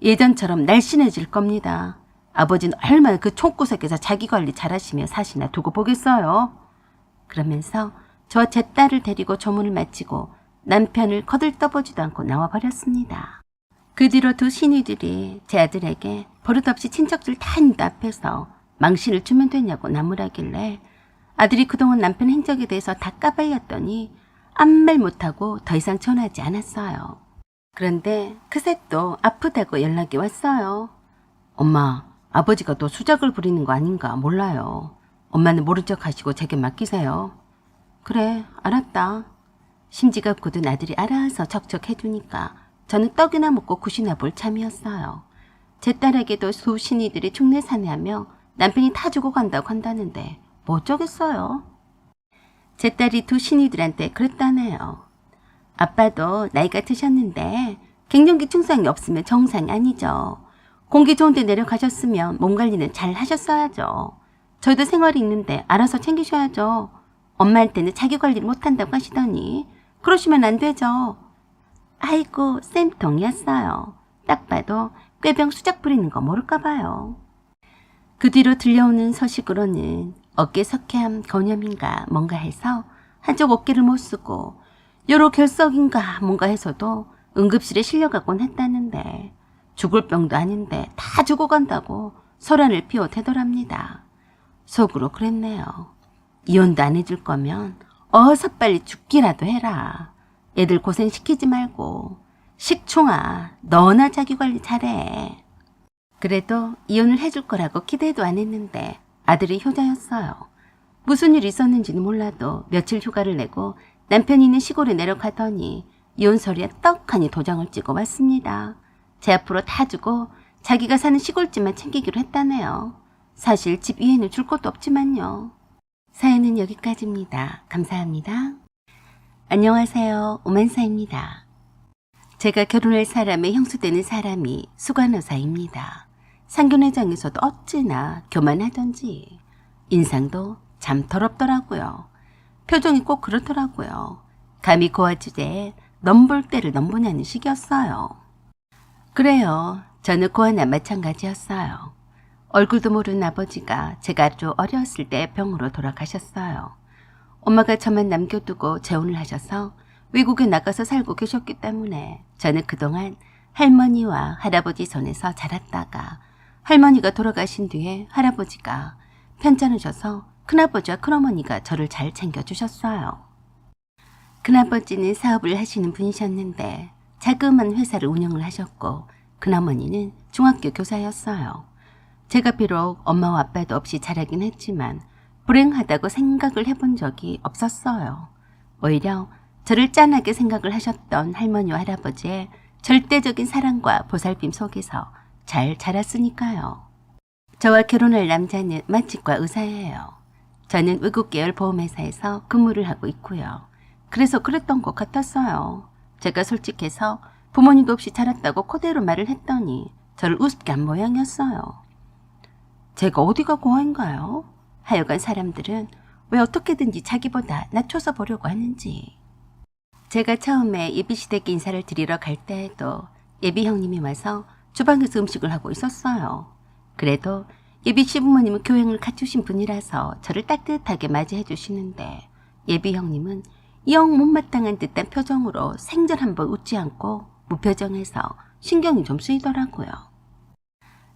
예전처럼 날씬해질 겁니다. 아버지는 얼마나 그 촌구석에서 자기 관리 잘하시며 사시나 두고 보겠어요. 그러면서 저 제 딸을 데리고 조문을 마치고 남편을 거들떠보지도 않고 나와버렸습니다. 그 뒤로 두 시누이들이 제 아들에게 버릇없이 친척들 다 있는 앞에서 망신을 주면 되냐고 나무라길래 아들이 그동안 남편 행적에 대해서 다 까발렸더니 아무 말 못하고 더 이상 전화하지 않았어요. 그런데 그새 또 아프다고 연락이 왔어요. 엄마, 아버지가 또 수작을 부리는 거 아닌가 몰라요. 엄마는 모른 척 하시고 제게 맡기세요. 그래, 알았다. 심지가 굳은 아들이 알아서 척척해주니까 저는 떡이나 먹고 굿이나 볼 참이었어요. 제 딸에게도 수신이들이 흉내사내하며 남편이 다 주고 간다고 한다는데 뭐 어쩌겠어요. 제 딸이 두 신이들한테 그랬다네요. 아빠도 나이가 드셨는데 갱년기 증상이 없으면 정상이 아니죠. 공기 좋은 데 내려가셨으면 몸 관리는 잘 하셨어야죠. 저희도 생활이 있는데 알아서 챙기셔야죠. 엄마한테는 자기 관리를 못한다고 하시더니 그러시면 안 되죠. 아이고 쌤통이었어요. 딱 봐도 꾀병 수작 부리는 거 모를까 봐요. 그 뒤로 들려오는 소식으로는 어깨 석회암 건염인가 뭔가 해서 한쪽 어깨를 못 쓰고 여러 결석인가 뭔가 해서도 응급실에 실려가곤 했다는데 죽을 병도 아닌데 다 죽어간다고 소란을 피워대더랍니다. 속으로 그랬네요. 이혼도 안 해줄 거면 어서 빨리 죽기라도 해라. 애들 고생시키지 말고 식충아, 너나 자기 관리 잘해. 그래도 이혼을 해줄 거라고 기대도 안 했는데 아들이 효자였어요. 무슨 일이 있었는지는 몰라도 며칠 휴가를 내고 남편이 있는 시골에 내려가더니 이혼서류에 떡하니 도장을 찍어 왔습니다. 제 앞으로 다 주고 자기가 사는 시골집만 챙기기로 했다네요. 사실 집 위에는 줄 것도 없지만요. 사연은 여기까지입니다. 감사합니다. 안녕하세요. 오만사입니다. 제가 결혼할 사람의 형수되는 사람이 수간호사입니다. 상견례장에서도 어찌나 교만하던지 인상도 참 더럽더라고요. 표정이 꼭 그렇더라고요. 감히 고아 주제에 넘볼 때를 넘보냐는 식이었어요. 그래요. 저는 고아나 마찬가지였어요. 얼굴도 모르는 아버지가 제가 아주 어렸을 때 병으로 돌아가셨어요. 엄마가 저만 남겨두고 재혼을 하셔서 외국에 나가서 살고 계셨기 때문에 저는 그동안 할머니와 할아버지 손에서 자랐다가 할머니가 돌아가신 뒤에 할아버지가 편찮으셔서 큰아버지와 큰어머니가 저를 잘 챙겨주셨어요. 큰아버지는 사업을 하시는 분이셨는데 자그마한 회사를 운영을 하셨고 큰어머니는 중학교 교사였어요. 제가 비록 엄마와 아빠도 없이 자라긴 했지만 불행하다고 생각을 해본 적이 없었어요. 오히려 저를 짠하게 생각을 하셨던 할머니와 할아버지의 절대적인 사랑과 보살핌 속에서 잘 자랐으니까요. 저와 결혼할 남자는 맛집과 의사예요. 저는 외국 계열 보험회사에서 근무를 하고 있고요. 그래서 그랬던 것 같았어요. 제가 솔직해서 부모님도 없이 자랐다고 그대로 말을 했더니 저를 우습게 한 모양이었어요. 제가 어디가 고아인가요? 하여간 사람들은 왜 어떻게든지 자기보다 낮춰서 보려고 하는지. 제가 처음에 예비시댁에 인사를 드리러 갈 때에도 예비 형님이 와서 주방에서 음식을 하고 있었어요. 그래도 예비 시부모님은 교양을 갖추신 분이라서 저를 따뜻하게 맞이해 주시는데 예비 형님은 영 못마땅한 듯한 표정으로 생전 한번 웃지 않고 무표정해서 신경이 좀 쓰이더라고요.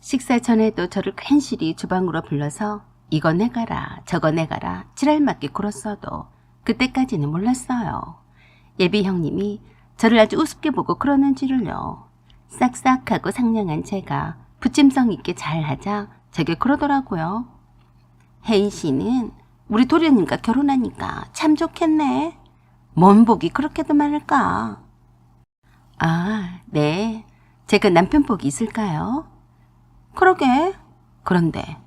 식사 전에도 저를 간신히 주방으로 불러서 이거 내가라 저거 내가라 지랄맞게 굴었어도 그때까지는 몰랐어요. 예비 형님이 저를 아주 우습게 보고 그러는지를요. 싹싹하고 상냥한 제가 부침성 있게 잘하자 제게 그러더라고요. 혜인 씨는 우리 도련님과 결혼하니까 참 좋겠네. 뭔 복이 그렇게도 많을까. 아, 네. 제가 남편 복이 있을까요? 그러게. 그런데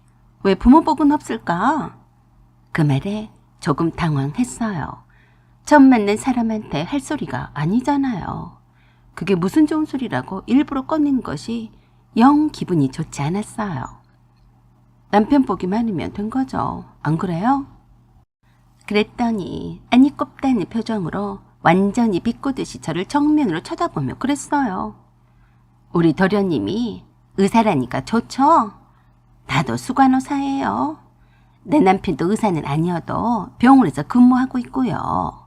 왜 부모 복은 없을까? 그 말에 조금 당황했어요. 처음 만난 사람한테 할 소리가 아니잖아요. 그게 무슨 좋은 소리라고 일부러 꺼내는 것이 영 기분이 좋지 않았어요. 남편 복이 많으면 된 거죠. 안 그래요? 그랬더니 아니 꼽다는 표정으로 완전히 비꼬듯이 저를 정면으로 쳐다보며 그랬어요. 우리 도련님이 의사라니까 좋죠? 나도 수간호사예요. 내 남편도 의사는 아니어도 병원에서 근무하고 있고요.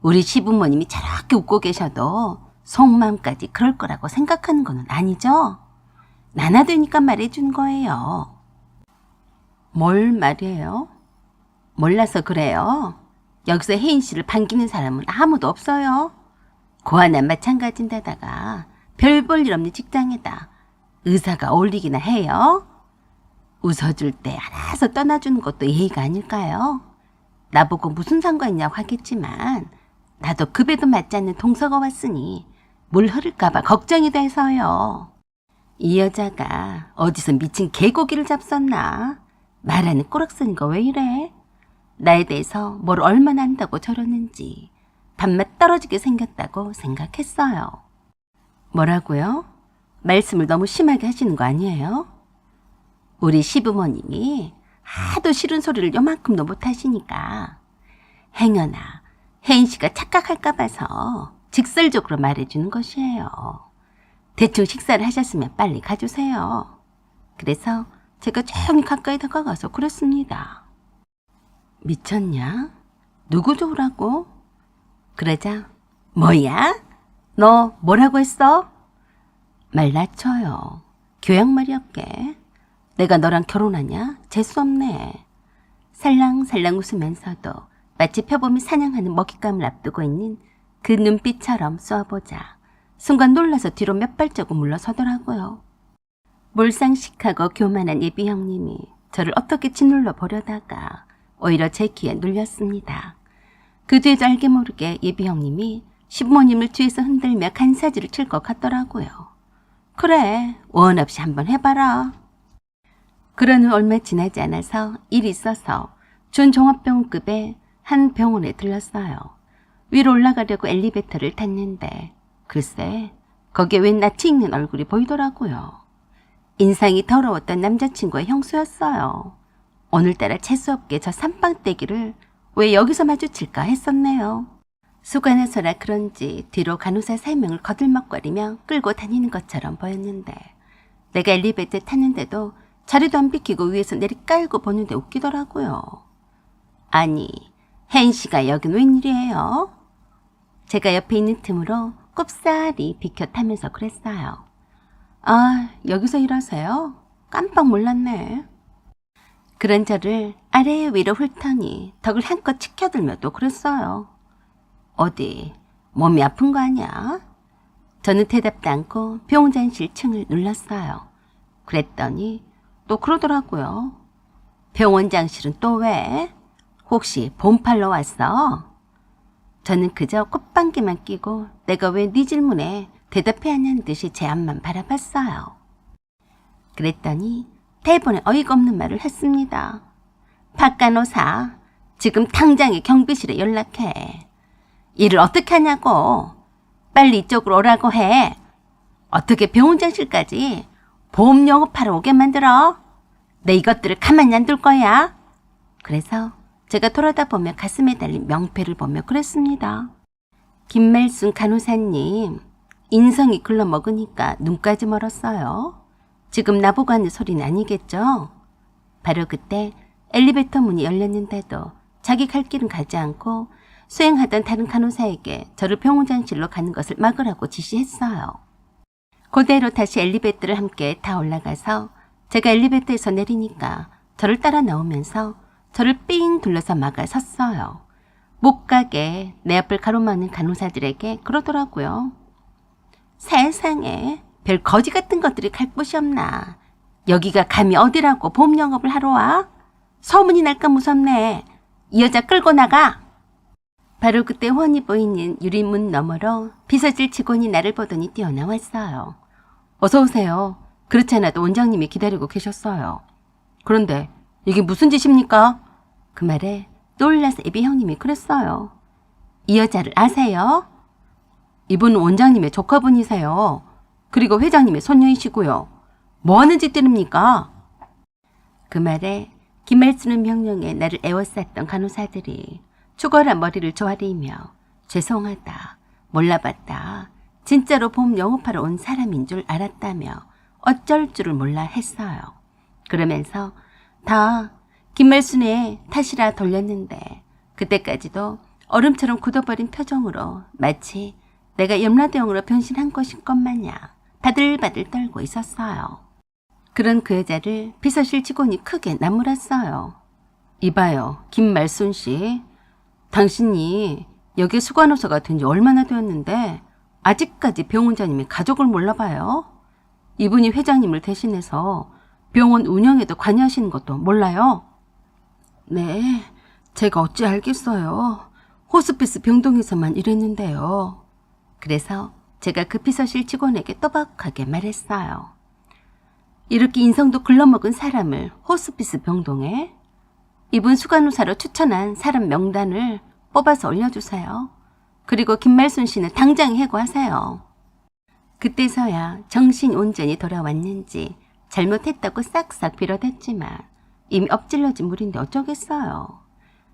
우리 시부모님이 저렇게 웃고 계셔도 속마음까지 그럴 거라고 생각하는 건 아니죠? 나나 되니까 말해준 거예요. 뭘 말이에요? 몰라서 그래요. 여기서 혜인 씨를 반기는 사람은 아무도 없어요. 고아나 마찬가지인데다가 별 볼 일 없는 직장에다 의사가 어울리기나 해요. 웃어줄 때 알아서 떠나주는 것도 예의가 아닐까요? 나보고 무슨 상관이냐고 하겠지만 나도 급에도 맞지 않는 동서가 왔으니 물 흐를까봐 걱정이 돼서요. 이 여자가 어디서 미친 개고기를 잡섰나? 말하는 꼬락서니가 왜 이래? 나에 대해서 뭘 얼마나 안다고 저러는지 밥맛 떨어지게 생겼다고 생각했어요. 뭐라고요? 말씀을 너무 심하게 하시는 거 아니에요? 우리 시부모님이 하도 싫은 소리를 요만큼도 못하시니까 행여나 혜인 씨가 착각할까 봐서 직설적으로 말해주는 것이에요. 대충 식사를 하셨으면 빨리 가주세요. 그래서 제가 조용히 가까이 다가가서 그랬습니다. 미쳤냐? 누구 좋으라고? 그러자 뭐야? 너 뭐라고 했어? 말 낮춰요. 교양말이 없게. 내가 너랑 결혼하냐? 재수없네. 살랑살랑 웃으면서도 마치 표범이 사냥하는 먹잇감을 앞두고 있는 그 눈빛처럼 쏘아보자 순간 놀라서 뒤로 몇 발자국 물러서더라고요. 몰상식하고 교만한 예비 형님이 저를 어떻게 짓눌러 보려다가 오히려 제 귀에 눌렸습니다. 그 뒤에도 알게 모르게 예비 형님이 신부님을 뒤에서 흔들며 간사지를 칠 것 같더라고요. 그래, 원 없이 한번 해봐라. 그런 후 얼마 지나지 않아서 일이 있어서 준종합병원급의 한 병원에 들렀어요. 위로 올라가려고 엘리베이터를 탔는데 글쎄 거기에 웬 낯이 익는 얼굴이 보이더라고요. 인상이 더러웠던 남자친구의 형수였어요. 오늘따라 재수없게 저 삼빵떼기를 왜 여기서 마주칠까 했었네요. 수간호소라 그런지 뒤로 간호사 3명을 거들먹거리며 끌고 다니는 것처럼 보였는데 내가 엘리베이터에 탔는데도 자리도 안 비키고 위에서 내리 깔고 보는데 웃기더라고요. 아니, 혜인 씨가 여긴 웬일이에요? 제가 옆에 있는 틈으로 꼽사리 비켜 타면서 그랬어요. 아, 여기서 일하세요? 깜빡 몰랐네. 그런 저를 아래 위로 훑더니 덕을 한껏 치켜들며 또 그랬어요. 어디 몸이 아픈 거 아니야? 저는 대답도 않고 병원장실 층을 눌렀어요. 그랬더니 또 그러더라고요. 병원장실은 또 왜? 혹시 본팔로 왔어? 저는 그저 콧방귀만 끼고 내가 왜 네 질문에 대답해야 하냐는 듯이 제 앞만 바라봤어요. 그랬더니 대본에 어이가 없는 말을 했습니다. 박 간호사, 지금 당장에 경비실에 연락해. 일을 어떻게 하냐고. 빨리 이쪽으로 오라고 해. 어떻게 병원장실까지 보험 영업하러 오게 만들어? 내 이것들을 가만히 안 둘 거야. 그래서 제가 돌아다 보며 가슴에 달린 명패를 보며 그랬습니다. 김말순 간호사님, 인성이 글러먹으니까 눈까지 멀었어요. 지금 나보고 하는 소리는 아니겠죠? 바로 그때 엘리베이터 문이 열렸는데도 자기 갈 길은 가지 않고 수행하던 다른 간호사에게 저를 병원장실로 가는 것을 막으라고 지시했어요. 그대로 다시 엘리베이터를 함께 다 올라가서 제가 엘리베이터에서 내리니까 저를 따라 나오면서 저를 삥 둘러서 막아 섰어요. 못 가게 내 앞을 가로막는 간호사들에게 그러더라고요. 세상에 별 거지 같은 것들이 갈 곳이 없나. 여기가 감히 어디라고 보험 영업을 하러 와? 소문이 날까 무섭네. 이 여자 끌고 나가. 바로 그때 훤히 보이는 유리문 너머로 비서실 직원이 나를 보더니 뛰어나왔어요. 어서 오세요. 그렇지 않아도 원장님이 기다리고 계셨어요. 그런데 이게 무슨 짓입니까? 그 말에 놀라서 예비 형님이 그랬어요. 이 여자를 아세요? 이분은 원장님의 조카분이세요. 그리고 회장님의 손녀이시고요. 뭐하는 짓들입니까? 그 말에 김말순의 명령에 나를 애워쌌던 간호사들이 죽어라 머리를 조아리며 죄송하다, 몰라봤다, 진짜로 보험 영업하러 온 사람인 줄 알았다며 어쩔 줄을 몰라 했어요. 그러면서 다 김말순의 탓이라 돌렸는데 그때까지도 얼음처럼 굳어버린 표정으로 마치 내가 염라대왕으로 변신한 것인 것 마냥 바들바들 떨고 있었어요. 그런 그 여자를 비서실 직원이 크게 나무랐어요. 이봐요, 김말순 씨. 당신이 여기 수간호사가 된 지 얼마나 되었는데 아직까지 병원장님이 가족을 몰라봐요? 이분이 회장님을 대신해서 병원 운영에도 관여하시는 것도 몰라요? 네, 제가 어찌 알겠어요. 호스피스 병동에서만 일했는데요. 그래서 제가 그 비서실 직원에게 또박하게 말했어요. 이렇게 인성도 글러먹은 사람을 호스피스 병동에? 이분 수간호사로 추천한 사람 명단을 뽑아서 올려주세요. 그리고 김말순 씨는 당장 해고하세요. 그때서야 정신이 온전히 돌아왔는지 잘못했다고 싹싹 빌어댔지만 이미 엎질러진 물인데 어쩌겠어요.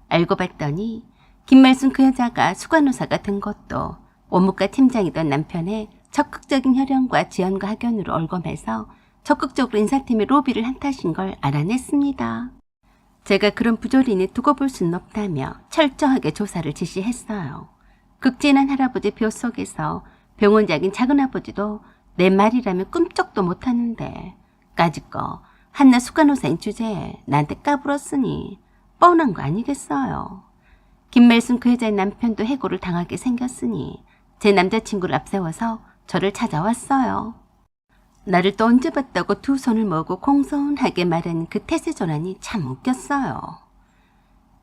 알고 봤더니 김말순 그 여자가 수간호사가 된 것도 원무과 팀장이던 남편의 적극적인 혈연과 지원과 학연으로 얼검해서 적극적으로 인사팀에 로비를 한 탓인 걸 알아냈습니다. 제가 그런 부조리는 두고 볼 수는 없다며 철저하게 조사를 지시했어요. 극진한 할아버지 뼈 속에서 병원장인 작은아버지도 내 말이라면 꿈쩍도 못하는데 까짓거 한낱 수간호사인 주제에 나한테 까불었으니 뻔한 거 아니겠어요. 김말순 그 여자의 남편도 해고를 당하게 생겼으니 제 남자친구를 앞세워서 저를 찾아왔어요. 나를 또 언제 봤다고 두 손을 모으고 공손하게 말하는 그 태세전환이 참 웃겼어요.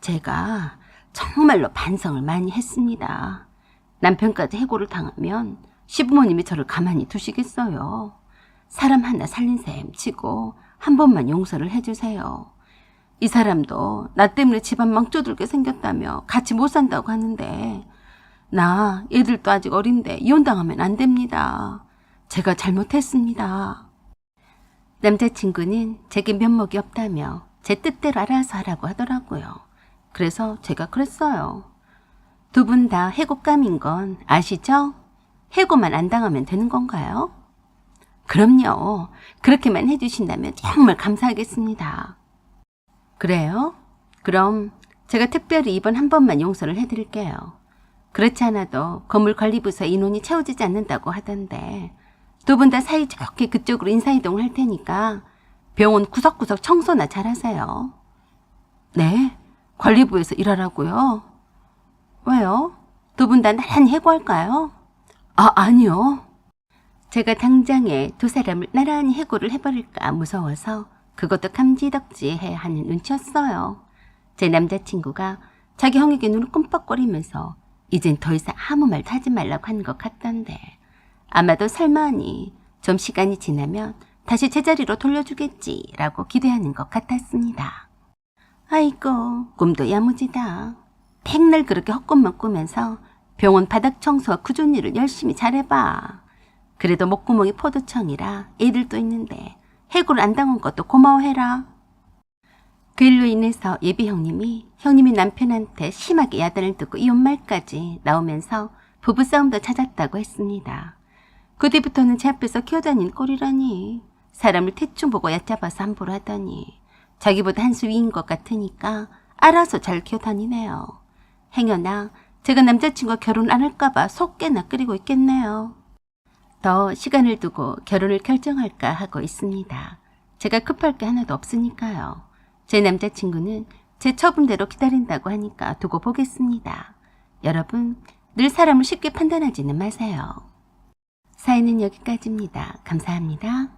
제가 정말로 반성을 많이 했습니다. 남편까지 해고를 당하면 시부모님이 저를 가만히 두시겠어요. 사람 하나 살린 셈 치고 한 번만 용서를 해주세요. 이 사람도 나 때문에 집안 망쳐들게 생겼다며 같이 못 산다고 하는데 나 얘들도 아직 어린데 이혼당하면 안 됩니다. 제가 잘못했습니다. 남자친구는 제게 면목이 없다며 제 뜻대로 알아서 하라고 하더라고요. 그래서 제가 그랬어요. 두 분 다 해고감인 건 아시죠? 해고만 안 당하면 되는 건가요? 그럼요. 그렇게만 해주신다면 정말 감사하겠습니다. 그래요? 그럼 제가 특별히 이번 한 번만 용서를 해드릴게요. 그렇지 않아도 건물관리부서 인원이 채워지지 않는다고 하던데 두 분 다 사이좋게 그쪽으로 인사이동을 할 테니까 병원 구석구석 청소나 잘하세요. 네? 관리부에서 일하라고요? 왜요? 두 분 다 나란히 해고할까요? 아니요. 제가 당장에 두 사람을 나란히 해고를 해버릴까 무서워서 그것도 감지덕지해야 하는 눈치였어요. 제 남자친구가 자기 형에게 눈을 끔뻑거리면서 이젠 더 이상 아무 말도 하지 말라고 하는 것 같던데 아마도 설마니 좀 시간이 지나면 다시 제자리로 돌려주겠지라고 기대하는 것 같았습니다. 아이고 꿈도 야무지다. 백날 그렇게 헛꿈만 꾸면서 병원 바닥 청소와 구조 일을 열심히 잘해봐. 그래도 목구멍이 포도청이라 애들도 있는데 해고를 안 당한 것도 고마워해라. 그 일로 인해서 예비 형님이 남편한테 심하게 야단을 듣고 이혼 말까지 나오면서 부부싸움도 찾았다고 했습니다. 그 뒤부터는 제 앞에서 기어다닌 꼴이라니. 사람을 대충 보고 얕잡아서 함부로 하더니 자기보다 한 수 위인 것 같으니까 알아서 잘 기어다니네요. 행여나 제가 남자친구와 결혼 안 할까봐 속 꽤나 끓이고 있겠네요. 더 시간을 두고 결혼을 결정할까 하고 있습니다. 제가 급할 게 하나도 없으니까요. 제 남자친구는 제 처분대로 기다린다고 하니까 두고 보겠습니다. 여러분, 늘 사람을 쉽게 판단하지는 마세요. 사연은 여기까지입니다. 감사합니다.